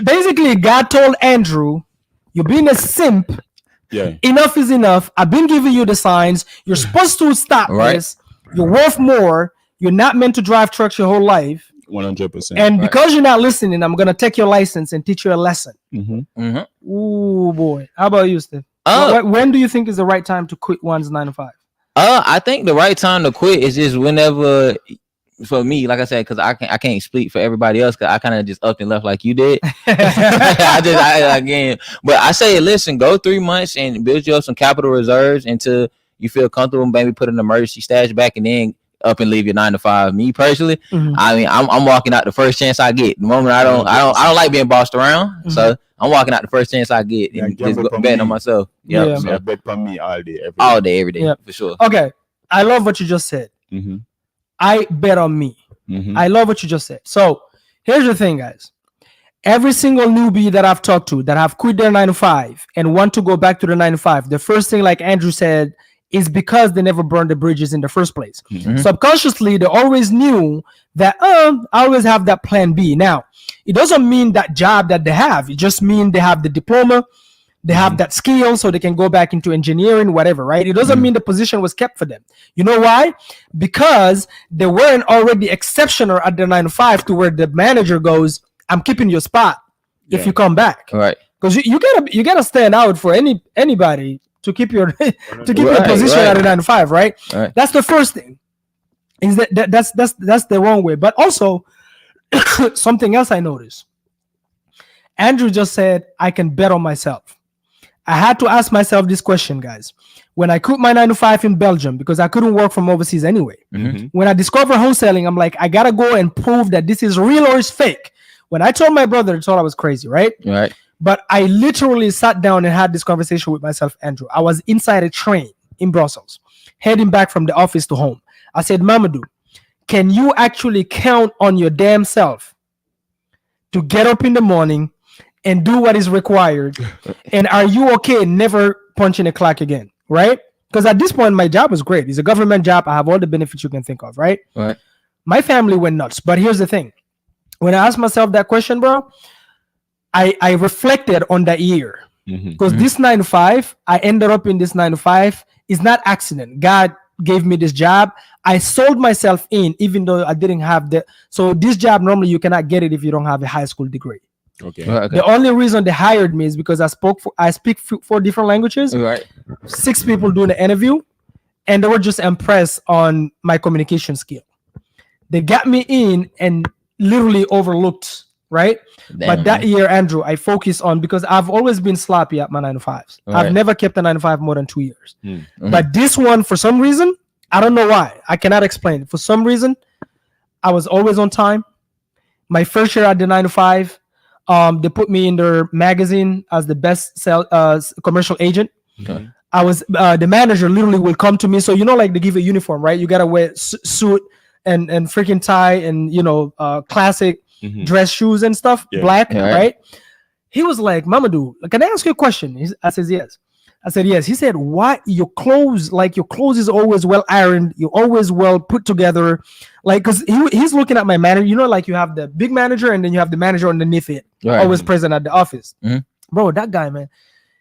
Basically, God told Andrew, "You're being a simp. Yeah. Enough is enough. I've been giving you the signs. You're supposed to stop Right. this. You're worth more. You're not meant to drive trucks your whole life. 100%. And Right. because you're not listening, I'm gonna take your license and teach you a lesson." Mhm. Mm-hmm. Ooh boy. How about you, Steve? When do you think is the right time to quit one's 9 to 5? I think the right time to quit is just whenever. For me, like I said, because I can't speak for everybody else, because I kind of just up and left like you did. Again, but I say, listen, go 3 months and build you up some capital reserves until you feel comfortable. Maybe put an emergency stash back, and then up and leave your 9 to 5. Me personally, Mhm. I mean, I'm walking out the first chance I get. The moment I don't like being bossed around, so I'm walking out the first chance I get Yeah, and gamble just for betting me. on myself. Yeah. Yep, So so I bet on me all day, every all day, every day, Yep. for sure. Okay. I love what you just said. Mm-hmm. I bet on me. Mm-hmm. I love what you just said. So here's the thing, guys. Every single newbie that I've talked to that have quit their 9 to 5 and want to go back to the 9 to 5, the first thing, like Andrew said, is because they never burned the bridges in the first place. Mhm. Subconsciously, they always knew that I always have that plan B. Now, it doesn't mean that job that they have. It just means they have the diploma, they have that skill, so they can go back into engineering, whatever, right? It doesn't mean the position was kept for them. You know why? Because they weren't already exceptional at the 9 to 5 to where the manager goes, "I'm keeping your spot if Yeah. you come back." All right. Because you gotta stand out for anybody to keep your to keep your Right, position right. at a 9 to 5, right? Right. That's the first thing. Is that's the wrong way. But also something else I noticed. Andrew just said, "I can bet on myself." I had to ask myself this question, guys. When I quit my 9 to 5 in Belgium, because I couldn't work from overseas anyway. Mm-hmm. When I discovered wholesaling, I'm like, I gotta go and prove that this is real or it's fake. When I told my brother, he thought I was crazy, right? All right. But I literally sat down and had this conversation with myself, Andrew. I was inside a train in Brussels, heading back from the office to home. I said, "Mamadou, can you actually count on your damn self to get up in the morning and do what is required? And are you okay never punching a clock again?" Right? Because at this point, my job was great. It's a government job. I have all the benefits you can think of, right? Right. My family went nuts. But here's the thing. When I asked myself that question, bro, I reflected on that year. Because this 9 to 5, I ended up in this 9 to 5. It's not accident. God gave me this job. I sold myself in, even though I didn't have the. So this job, normally you cannot get it if you don't have a high school degree. Okay. Right, okay. The only reason they hired me is because I speak 4 different languages. Right. 6 people doing the interview, and they were just impressed on my communication skill. They got me in and literally overlooked, right? Damn, But that man. year, Andrew, I focused on, because I've always been sloppy at my 9 to 5s. Right. I've never kept a 9 to 5 more than 2 years. Mhm. But this one, for some reason, I don't know why. I cannot explain it. For some reason, I was always on time. My first year at the 9 to 5, they put me in their magazine as the best commercial agent. Okay. I was the manager literally will come to me. So like they give a uniform, right? You gotta wear suit and freaking tie and classic dress shoes and stuff, Yeah. black, Yeah, right. right? He was like, Mamadou, can I ask you a question? I says yes. I said yes. He said, why your clothes is always well ironed, you're always well put together, like, because he's looking at my manager, like you have the big manager and then you have the manager underneath it, Right. always present at the office. Mhm. Bro, that guy, man,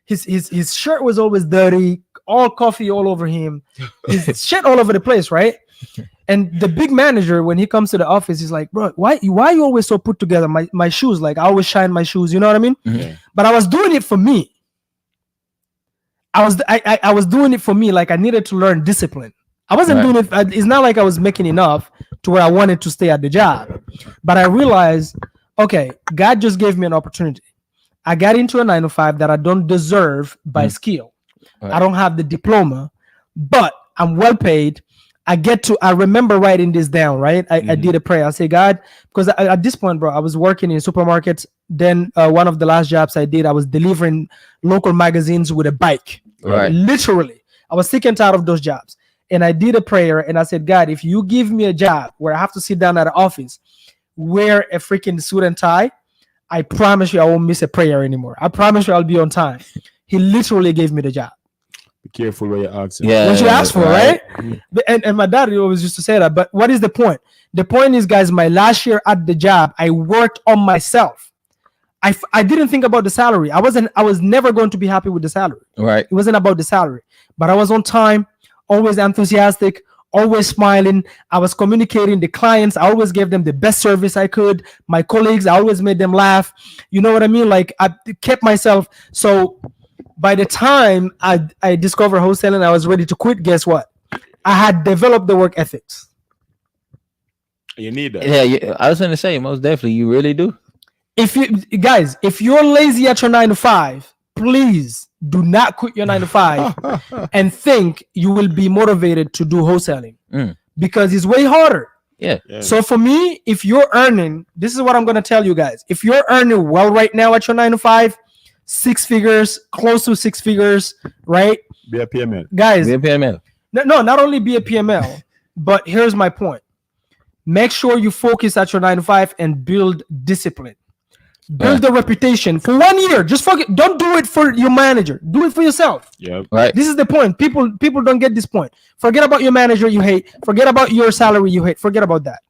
his shirt was always dirty, all coffee all over him, his shit all over the place, right? And the big manager, when he comes to the office, he's like, bro, why you always so put together? My shoes, like I always shine my shoes, you know what I mean? Yeah. But I was doing it for me. I was doing it for me, like I needed to learn discipline. I wasn't Right. doing it. It's not like I was making enough to where I wanted to stay at the job. But I realized, okay, God just gave me an opportunity. I got into a 9 to 5 that I don't deserve by skill. Right. I don't have the diploma, but I'm well paid. I remember writing this down, right? I did a prayer. I say, God, because at this point, bro, I was working in supermarkets. Then one of the last jobs I did, I was delivering local magazines with a bike. Right. Literally. I was sick and tired of those jobs. And I did a prayer and I said, God, if you give me a job where I have to sit down at an office, wear a freaking suit and tie, I promise you I won't miss a prayer anymore. I promise you I'll be on time. He literally gave me the job. Be careful what you ask. Yeah. What you asked for, right? And my dad always used to say that. But what is the point? The point is, guys, my last year at the job, I worked on myself. I didn't think about the salary. I was never going to be happy with the salary. Right. It wasn't about the salary. But I was on time, always enthusiastic, always smiling. I was communicating the clients. I always gave them the best service I could. My colleagues, I always made them laugh. You know what I mean? Like I kept myself. So by the time I discovered wholesaling, I was ready to quit. Guess what? I had developed the work ethics. You need that. Yeah, I was gonna say, most definitely, you really do. If you're lazy at your 9 to 5, please do not quit your 9 to 5 and think you will be motivated to do wholesaling because it's way harder. Yeah. Yeah. So for me, if you're earning, this is what I'm going to tell you guys. If you're earning well right now at your 9 to 5, 6 figures, close to 6 figures, right? Be a PML. Guys, Be a PML. no, not only be a PML, but here's my point. Make sure you focus at your 9 to 5 and build discipline. Build a reputation for 1 year. Just focus. Don't do it for your manager. Do it for yourself. Yeah. Right. This is the point. People don't get this point. Forget about your manager you hate. Forget about your salary you hate. Forget about that.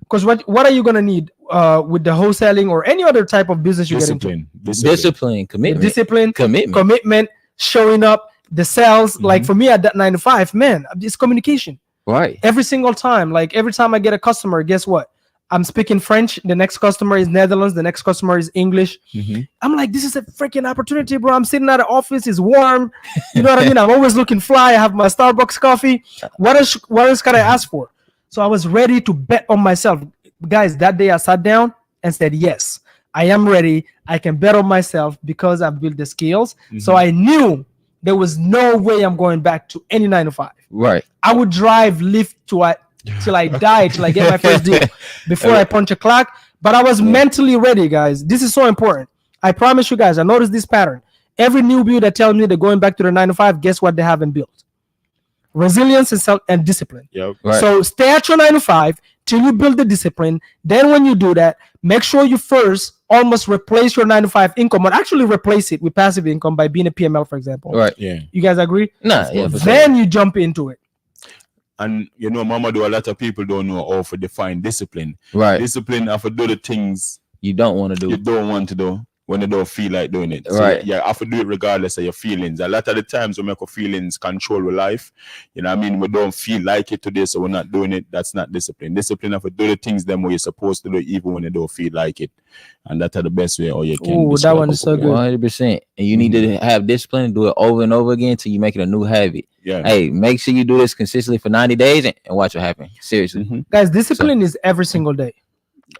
Because what are you gonna need with the wholesaling or any other type of business you get into? Discipline, commitment, Commitment, showing up, the sales. Like for me at that 9 to 5, man, it's communication. Right. Every single time. Like every time I get a customer, guess what? I'm speaking French. The next customer is Netherlands. The next customer is English. I'm like, this is a freaking opportunity, bro. I'm sitting at the office. It's warm. You know what I mean? I'm always looking fly. I have my Starbucks coffee. What else can I ask for? So I was ready to bet on myself. Guys, that day I sat down and said, yes, I am ready. I can bet on myself because I've built the skills. So I knew there was no way I'm going back to any 9 to 5. Right. I would drive Lyft till I die, till I get my first deal before I punch a clock. But I was mentally ready, guys. This is so important. I promise you guys, I noticed this pattern. Every newbie that tells me they're going back to the 9 to 5, guess what they haven't built? Resilience and discipline. Yep. Right. So stay at your 9 to 5 till you build the discipline. Then when you do that, make sure you first almost replace your 9 to 5 income, or actually replace it with passive income by being a PML, for example. Right. Yeah. You guys agree? Nah, yeah, for sure. Then you jump into it. And you know, Mama, do a lot of people don't know how to define discipline. Right. Discipline have to do the things You don't want to you do. don't want to do when you don't feel like doing it. So Right. you have to do it regardless of your feelings. A lot of the times we make our feelings control our life. You know what I mean? We don't feel like it today, so we're not doing it. That's not discipline. Discipline have to do the things them what you're supposed to do, even when you don't feel like it. And that's the best way how you can. Ooh, that describe one is so it. good. 100%. And you need to have discipline, do it over and over again until you make it a new habit. Yeah. Hey, make sure you do this consistently for 90 days and watch what happens. Seriously. Mhm. Guys, discipline is every single day.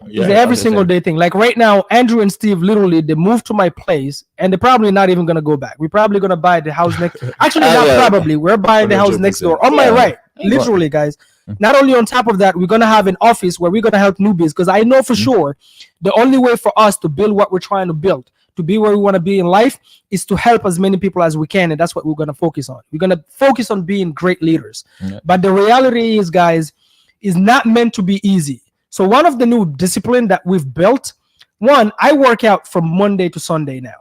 Yeah. It's every I'm single just day thing. Like right now, Andrew and Steve literally they moved to my place and they're probably not even gonna go back. We're probably gonna buy the house next. Actually, not yeah. probably. We're buying the house next door. On my Yeah. right, literally, guys. Not only on top of that, we're gonna have an office where we're gonna help newbies because I know for sure the only way for us to build what we're trying to build, to be where we want to be in life, is to help as many people as we can, and that's what we're gonna focus on. We're gonna focus on being great leaders. Yeah. But the reality is, guys, is not meant to be easy. So one of the new discipline that we've built, one, I work out from Monday to Sunday now.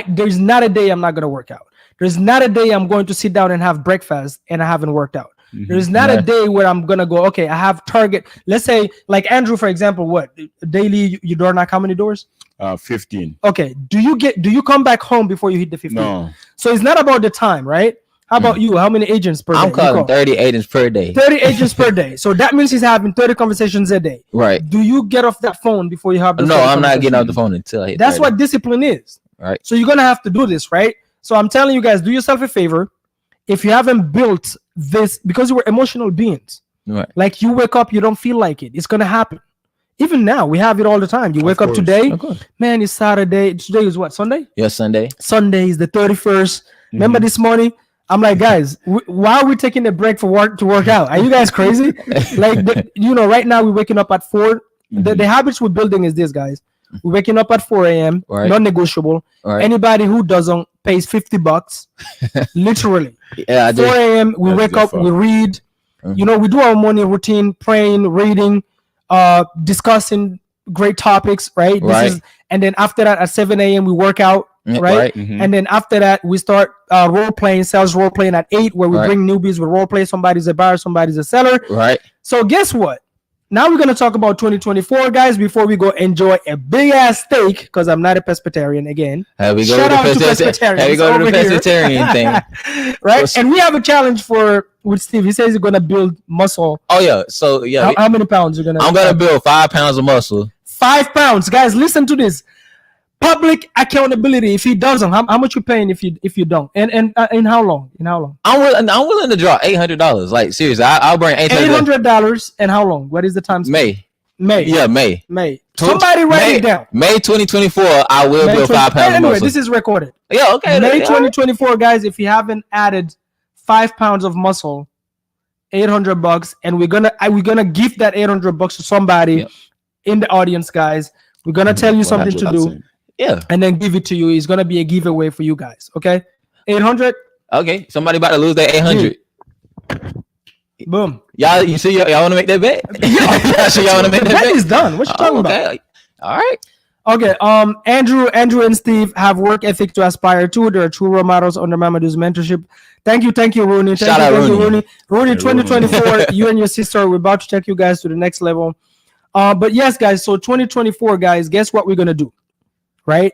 There's not a day I'm not gonna work out. There's not a day I'm going to sit down and have breakfast and I haven't worked out. There's not a Yeah. day where I'm gonna go, okay, I have target. Let's say, like Andrew, for example, what daily you door knock how many doors? 15. Okay, do you come back home before you hit the 15? No. So it's not about the time, right? How about you? How many agents per day? I'm you calling call? 30 agents per day. 30 agents per day. So that means he's having 30 conversations a day. Right. Do you get off that phone before you have those No, 30 I'm not getting off conversations? the phone until I hit That's 30. what discipline is. Right. So you're gonna have to do this, right? So I'm telling you guys, do yourself a favor. If you haven't built this, because we're emotional beings, Right. like you wake up, you don't feel like it. It's gonna happen. Even now, we have it all the time. You wake up course. today, Of course. man, it's Saturday. Today is what, Sunday? Yes, Sunday. Sunday is the 31st. Remember this morning? I'm like, guys, why are we taking a break for work to work out? Are you guys crazy? Like, right now we're waking up at 4. The habits we're building is this, guys. We're waking up at 4 a.m. Right. Non-negotiable. Right. Anybody who doesn't pays $50. Literally. Yeah, I 4 just a.m. We That's wake the up, fuck. we read. We do our morning routine, praying, reading, discussing great topics, right? Right. And then after that at 7 a.m. we work out, Yeah, right? right. And then after that we start role playing, sales role playing at 8, where we Right. bring newbies, we role play. Somebody's a buyer, somebody's a seller. right. So guess what? Now we're gonna talk about 2024, guys. Before we go enjoy a big ass steak, because I'm not a pescatarian again. Have we go Shout to out to the pescatarians Have we go to the over here. pescatarian thing? Right? What's- And we have a challenge with Steve. He says he's gonna build muscle. Oh yeah. So yeah, How many pounds you're gonna? I'm gonna build 5 pounds of muscle. 5 pounds, guys. Listen to this. Public accountability. If he doesn't, how much you paying if you don't? And in how long? In how long? I'm willing to drop $800. Like seriously, I'll bring $800. $800 and how long? What is the time? May. May. Yeah, May. May. Somebody write it down. May 2024. I will May build 20 5 pounds of Anyway, muscle. this is recorded. Yeah, okay. May yeah. 2024, guys. If you haven't added 5 pounds of muscle, $800, and we're gonna give that $800 to somebody Yep. in the audience, guys. We're gonna tell you something to do, 100%. Yeah. and then give it to you. It's gonna be a giveaway for you guys. Okay, 800. Okay. Somebody about to lose their 800. Boom. Y'all, you see, y'all want to make that bet? So y'all want to make that That bet? is done. What you talking about? Okay. All right. Okay. Andrew and Steve have work ethic to aspire to. They're true role models under Mamadou's mentorship. Thank you, Rooney. Shout out Thank you, Rooney. Rooney, Yeah, 2024. You and your sister, we're about to take you guys to the next level. But yes, guys. So 2024, guys. Guess what we're gonna do, right?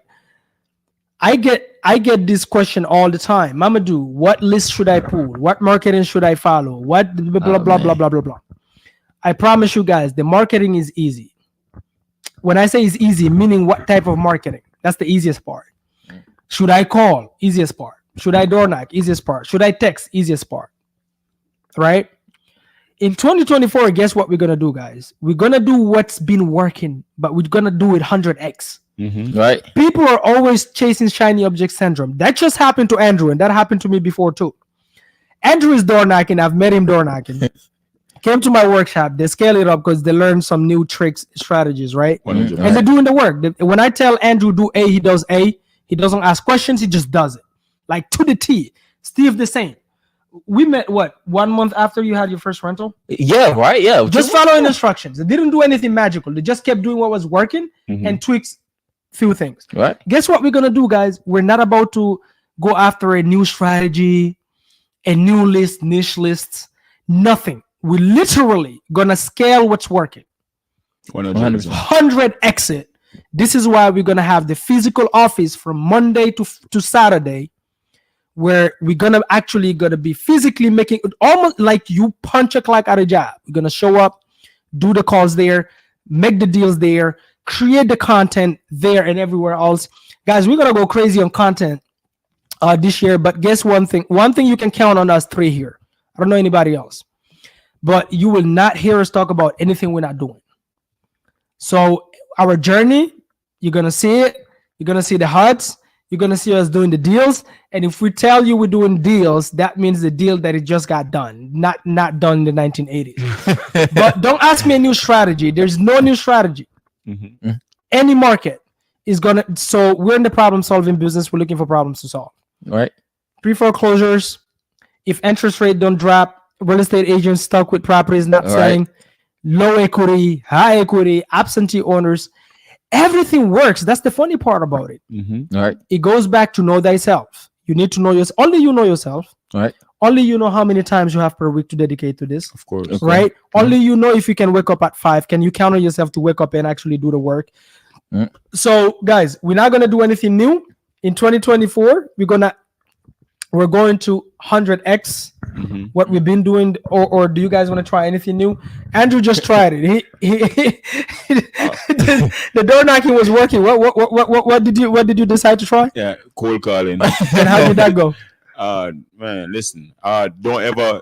I get this question all the time. Mamadou, what list should I pull? What marketing should I follow? What blah blah blah blah blah blah blah. I promise you guys, the marketing is easy. When I say it's easy, meaning what type of marketing? That's the easiest part. Should I call? Easiest part. Should I door knock? Easiest part. Should I text? Easiest part. Right? In 2024, guess what we're gonna do, guys? We're gonna do what's been working, but we're gonna do it 100x. Right. People are always chasing shiny object syndrome. That just happened to Andrew, and that happened to me before too. Andrew is door knocking. I've met him door knocking. Came to my workshop. They scale it up because they learned some new tricks, strategies, right? 100%. And they're doing the work. When I tell Andrew do A, he does A. He doesn't ask questions. He just does it, like to the T. Steve the same. we met what 1 month after you had your first rental. Yeah, right. Yeah, Just following instructions. They didn't do anything magical. They just kept doing what was working Mhm. and tweaks few things. right. Guess what we're gonna do, guys? We're not about to go after a new strategy, a new list, niche lists, nothing. We're literally gonna scale what's working. 100%. 100x it. This is why we're gonna have the physical office from Monday to Saturday, where we're gonna be physically making it almost like you punch a clock at a job. We're gonna show up, do the calls there, make the deals there, create the content there and everywhere else. Guys, we're gonna go crazy on content this year. But guess one thing you can count on us three here. I don't know anybody else, but you will not hear us talk about anything we're not doing. So our journey, you're gonna see it. You're gonna see the HUDs. You're gonna see us doing the deals. And if we tell you we're doing deals, that means the deal that it just got done, not done in the 1980s. But don't ask me a new strategy. There's no new strategy. Mhm. Any market is gonna. So we're in the problem-solving business. We're looking for problems to solve. Right. Pre-foreclosures. If interest rate don't drop, real estate agents stuck with properties not All selling. Low equity, high equity, absentee owners. Everything works. That's the funny part about it. Mhm. All right. It goes back to know thyself. You need to know yourself. Only you know yourself. All right. Only you know how many times you have per week to dedicate to this. Of course. Okay. Right? Only you know if you can wake up at 5. Can you count on yourself to wake up and actually do the work? Mm. So, guys, we're not gonna do anything new in 2024. We're going to 100x Mhm. what we've been doing, or do you guys want to try anything new? Andrew just tried it. The door knocking was working. What did you decide to try? Yeah, cold calling. And how did that go? Man, listen. Don't ever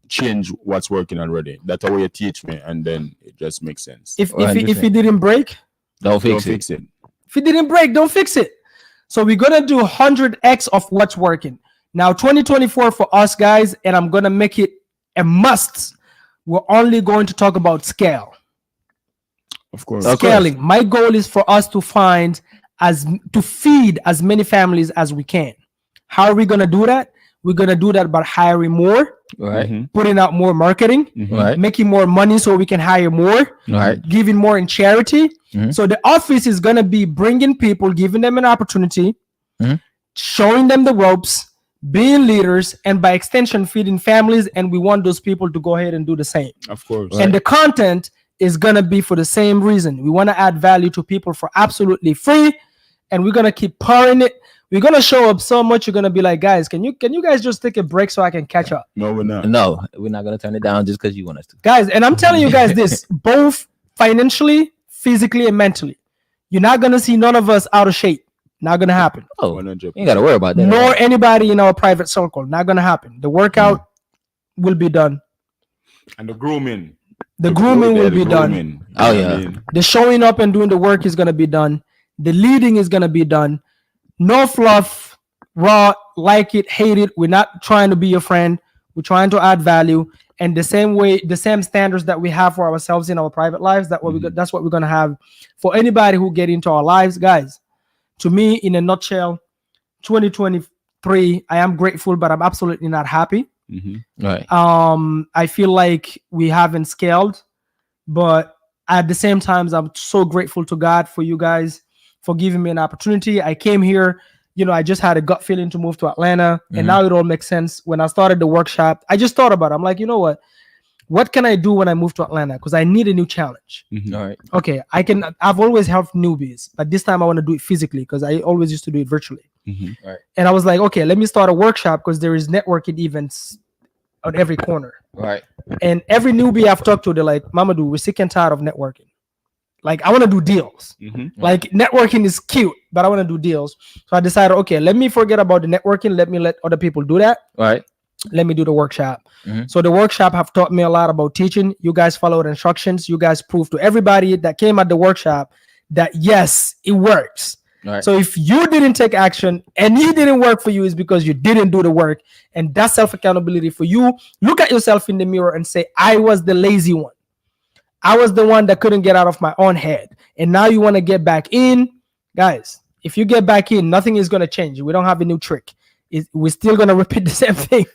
change what's working already. That's the way you teach me, and then it just makes sense. If understand. it didn't break, Don't Don't fix it. fix it. if it didn't break, don't fix it. So we're gonna do 100x of what's working. Now 2024 for us, guys, and I'm gonna make it a must. We're only going to talk about scale. Of course. Okay. Scaling. My goal is for us to feed as many families as we can. How are we gonna do that? We're gonna do that by hiring more, All right. Mhm. putting out more marketing, Mhm. All right. making more money so we can hire more, All right. giving more in charity. Mhm. So the office is gonna be bringing people, giving them an opportunity, Mhm. showing them the ropes, being leaders, and by extension feeding families. And we want those people to go ahead and do the same. Of course. And the content is gonna be for the same reason. We want to add value to people for absolutely free, and we're gonna keep pouring it. We're gonna show up so much. You're gonna be like, guys, can you guys just take a break so I can catch up, No, we're not. No, we're not gonna turn it down just because you want us to. guys? And I'm telling you guys this, both financially, physically, and mentally. You're not gonna see none of us out of shape. Not gonna happen. Oh, 100%. you ain't gotta worry about that. Nor anybody in our private circle. Not gonna happen. The workout will be done. And the grooming. The grooming will be done. grooming. Oh, You know what I yeah. mean? The showing up and doing the work is gonna be done. The leading is gonna be done. No fluff, raw, like it, hate it. We're not trying to be your friend. We're trying to add value. And the same way, the same standards that we have for ourselves in our private lives, that's what we're gonna have for anybody who get into our lives, guys. To me, in a nutshell, 2023, I am grateful, but I'm absolutely not happy. Mhm. Right. I feel like we haven't scaled, but at the same time, I'm so grateful to God for you guys for giving me an opportunity. I came here, I just had a gut feeling to move to Atlanta, and now it all makes sense. When I started the workshop, I just thought about it. I'm like, you know what can I do when I move to Atlanta? Because I need a new challenge. Mhm. All right. Okay, I've always helped newbies, but this time I want to do it physically because I always used to do it virtually. Mhm. And I was like, okay, let me start a workshop because there is networking events on every corner. All right. And every newbie I've talked to, they're like, Mamadou, we're sick and tired of networking. Like, I want to do deals. Mhm. Like, networking is cute, but I want to do deals. So I decided, okay, let me forget about the networking. Let me let other people do that. All right. Let me do the workshop. Mhm. So the workshop have taught me a lot about teaching. You guys followed instructions. You guys proved to everybody that came at the workshop that yes, it works. All right. So if you didn't take action and it didn't work for you, is because you didn't do the work. And that's self-accountability for you. Look at yourself in the mirror and say, I was the lazy one. I was the one that couldn't get out of my own head. And now you want to get back in. Guys, if you get back in, nothing is going to change. We don't have a new trick. we're still gonna repeat the same thing.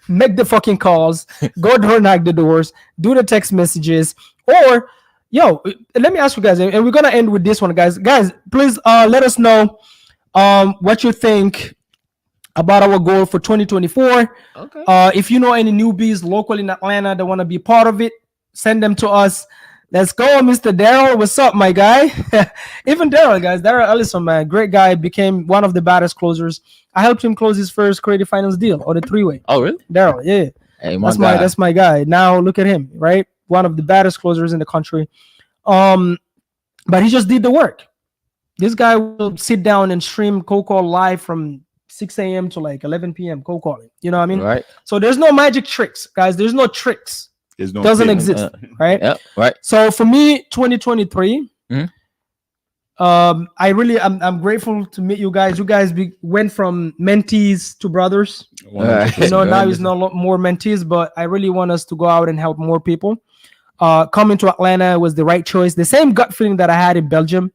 Make the fucking calls, go door knock the doors, do the text messages, or let me ask you guys, and we're gonna end with this one, guys. Guys, please let us know what you think about our goal for 2024. Okay. If you know any newbies local in Atlanta that want to be part of it, send them to us. Let's go, Mr. Daryl. What's up, my guy? Even Daryl, guys. Daryl Ellison, man, great guy. Became one of the baddest closers. I helped him close his first creative finance deal or the 3-way. Oh, really? Daryl, yeah. Hey, That's my guy. Now look at him, right? One of the baddest closers in the country. But he just did the work. This guy will sit down and stream cold call live from 6 a.m. to like 11 p.m. cold calling. You know what I mean? Right. So there's no magic tricks, guys. There's no tricks. There's no Doesn't payment. exist, right? Yep. Right. So for me, 2023, Mhm. I'm grateful to meet you guys. You guys went from mentees to brothers. 100%. Now it's no more mentees, but I really want us to go out and help more people. Coming to Atlanta was the right choice. The same gut feeling that I had in Belgium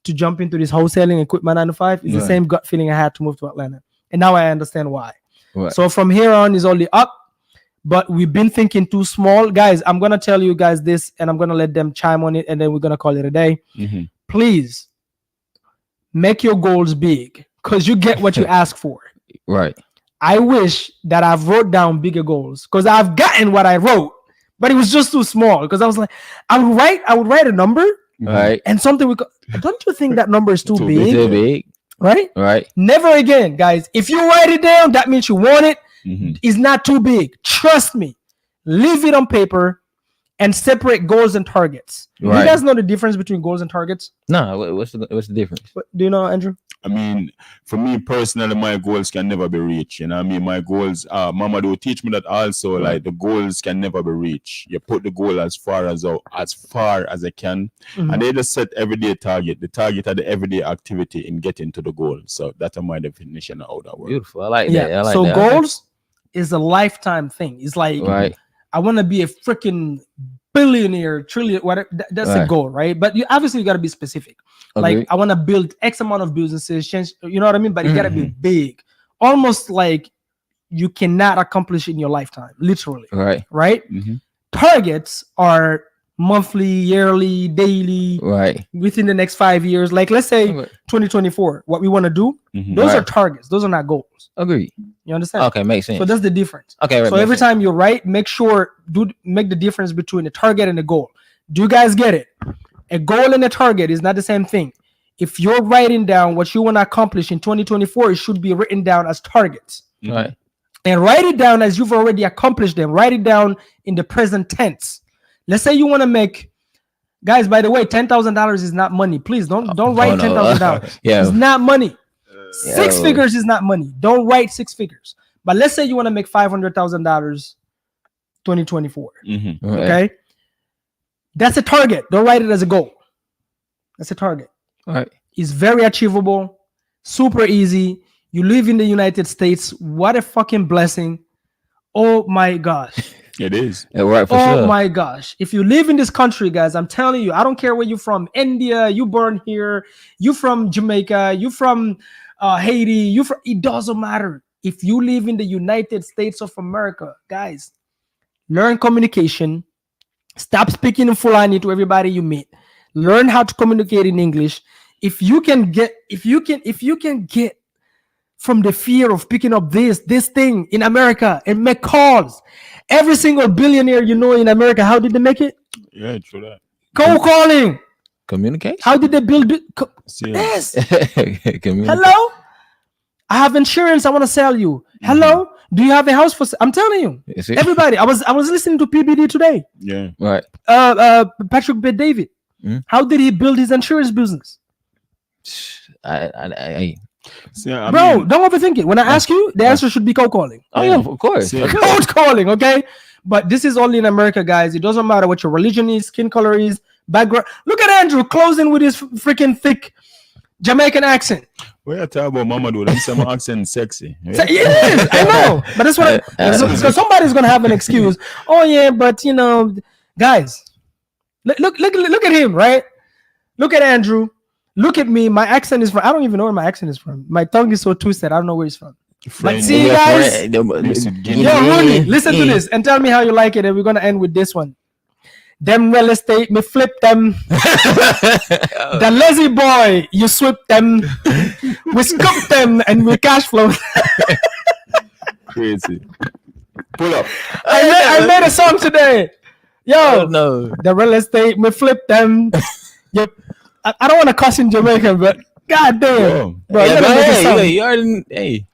to jump into this wholesaling and quit my 9 to 5 is the Right. same gut feeling I had to move to Atlanta. And now I understand why. Right. So from here on is only up, but we've been thinking too small. Guys, I'm going to tell you guys this, and I'm going to let them chime on it, and then we're going to call it a day. Mhm. Please make your goals big because you get what you ask for. Right. I wish that I've wrote down bigger goals because I've gotten what I wrote, but it was just too small because I was like, I would write a number Right. and something don't you think that number is too Too big? big. Too big. Right? Right. Never again, guys. If you write it down, that means you want it. Mhm. It's not too big. Trust me. Leave it on paper and separate goals and targets. Do Right. you guys know the difference between goals and targets? No. What's the difference? Do you know, Andrew? I mean, for me personally, my goals can never be reached. You know, what I mean, my goals. Mama do teach me that also. Right. Like the goals can never be reached. You put the goal as far as I can, Mhm. and they just set everyday target. The target are the everyday activity in getting to the goal. So that's my definition of how that works. Beautiful. I like Yeah. that. I like So that. goals is a lifetime thing. It's like Right. I want to be a freaking billionaire, trillion, whatever. That's a Right. goal, right? But you obviously got to be specific. Agreed. Like I want to build X amount of businesses, change, you know what I mean? But it got to be Mhm. big, almost like you cannot accomplish in your lifetime, literally, Right. right? Mhm. Targets are monthly, yearly, daily, Right. within the next 5 years. Like let's say Okay. 2024, what we want to do, Mhm. those are Right. targets. Those are not goals. Agreed. You understand? Okay. Makes sense. So that's the difference. Okay. Right, So makes every sense. time you write, make sure make the difference between a target and a goal. Do you guys get it? A goal and a target is not the same thing. If you're writing down what you want to accomplish in 2024, it should be written down as targets. Right. And write it down as you've already accomplished them. Write it down in the present tense. Let's say you want to make, guys, by the way, $10,000 is not money. Please don't write Oh, no. $10,000. Yeah. It's not money. Yeah. 6 figures is not money. Don't write 6 figures. But let's say you want to make $500,000 2024. Mhm. Right. Okay. That's a target. Don't write it as a goal. That's a target. Right. It's very achievable, super easy. You live in the United States. What a fucking blessing. Oh my gosh. It is. Yeah, right. For Oh sure. my gosh. If you live in this country, guys, I'm telling you, I don't care where you're from. India, you born here, you from Jamaica, you from Haiti, it doesn't matter. If you live in the United States of America, guys, learn communication. Stop speaking in Fulani to everybody you meet. Learn how to communicate in English. If you can get from the fear of picking up this thing in America and make calls. Every single billionaire you know in America, how did they make it? Yeah, true that. Cold calling. Communication. How did they build it? See, Yes. Communication. Hello? I have insurance. I want to sell you. Hello? Do you have a house for sale? I'm telling you. You see? Everybody, I was listening to PBD today. yeah. Right. Patrick Bet David. Mhm. How did he build his insurance business? I See, I Bro, mean, don't overthink it. When I ask you, the answer should be cold calling. oh yeah, of course. See, Of course. Cold calling, okay? But this is only in America, guys. It doesn't matter what your religion is, skin color is, background. Look at Andrew closing with his freaking thick Jamaican accent. we are talking about Mama do. Them some accent sexy. So, yes, I know. But that's what so somebody's gonna have an excuse. Oh yeah, but you know, guys, look at him, right? Look at Andrew. Look at me. My accent is from. I don't even know where my accent is from. My tongue is so twisted. I don't know where it's from. Friend, see, Yeah, guys. friend, Mr. Guinea. Yo, Rooney, listen to this and tell me how you like it, and we're gonna end with this one. Them real estate, me flip them. The lazy boy, you sweep them. We scoop them and we cash flow. Crazy. Pull up. I made a song today. Yo, Oh, no. the real estate, me flip them. Yep. I don't want to cuss in Jamaican, but god damn. Yo. Bro, Yeah, you go gotta make a ahead. song. You already, hey.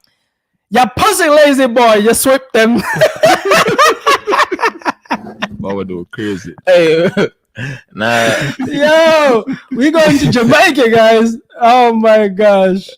Ya pussy lazy boy, you sweep them. Mama do crazy. Hey. Nah. Yo, we going to Jamaica, guys. Oh my gosh.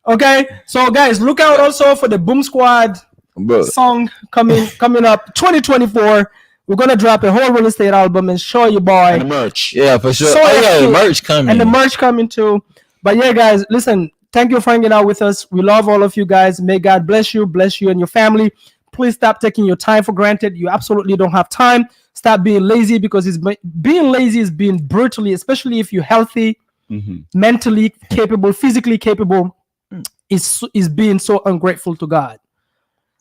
Okay, so guys, look out also for the Boom Squad Bro. song coming up 2024. We're gonna drop a whole real estate album and show you, And the boy, merch. Yeah, for sure. So Oh, yeah, actually- merch coming. and the merch coming too. But yeah, guys, listen. Thank you for hanging out with us. We love all of you guys. May God bless you and your family. Please stop taking your time for granted. You absolutely don't have time. Stop being lazy, because being lazy is being brutally, especially if you're healthy, mentally capable, physically capable, is being so ungrateful to God.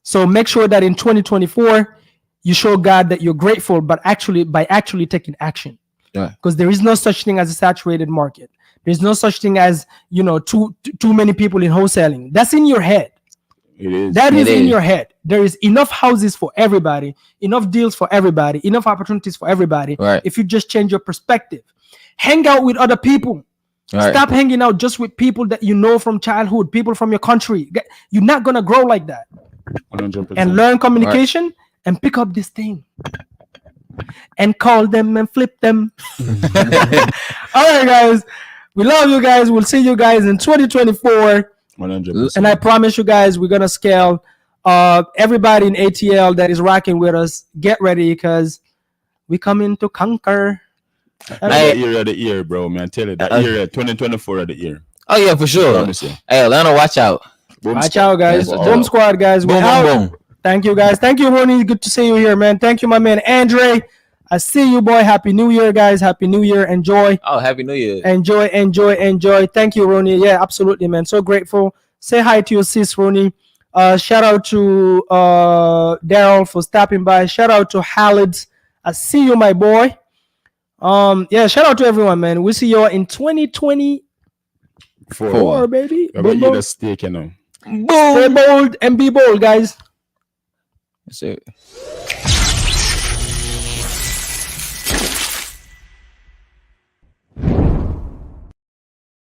So make sure that in 2024 you show God that you're grateful, but by actually taking action. Right. Because there is no such thing as a saturated market. There's no such thing as too many people in wholesaling. That's in your head. It is. That is It in is. your head. There is enough houses for everybody, enough deals for everybody, enough opportunities for everybody. Right. If you just change your perspective, hang out with other people. Right. Stop hanging out just with people that you know from childhood, people from your country. You're not gonna grow like that. 100%. And learn communication and pick up this thing and call them and flip them. All right, guys. We love you guys. We'll see you guys in 2024. 100%. And I promise you guys, we're gonna scale. Everybody in ATL that is rocking with us, get ready, because we coming to conquer. That year of the year, bro, man. I tell you, that year, 2024 of the year. Oh, yeah, for sure. Promise you. Hey, Atlanta, watch out. Boom Watch squad. out, guys. Yes, Boom Squad, guys. We're Boom, out. boom, boom. Thank you, guys. Thank you, Ronnie. Good to see you here, man. Thank you, my man, Andre. I see you, boy. Happy New Year, guys. Happy New Year. Enjoy. Oh, Happy New Year. Enjoy. Thank you, Ronnie. Yeah, absolutely, man. So grateful. Say hi to your sis, Ronnie. Shout out to Daryl for stopping by. Shout out to Khalid. I see you, my boy. Yeah, shout out to everyone, man. We'll see you all in 2024, Four. baby. I got Boom, you boom. the steak, you know. Stay bold and be bold, guys. That's it.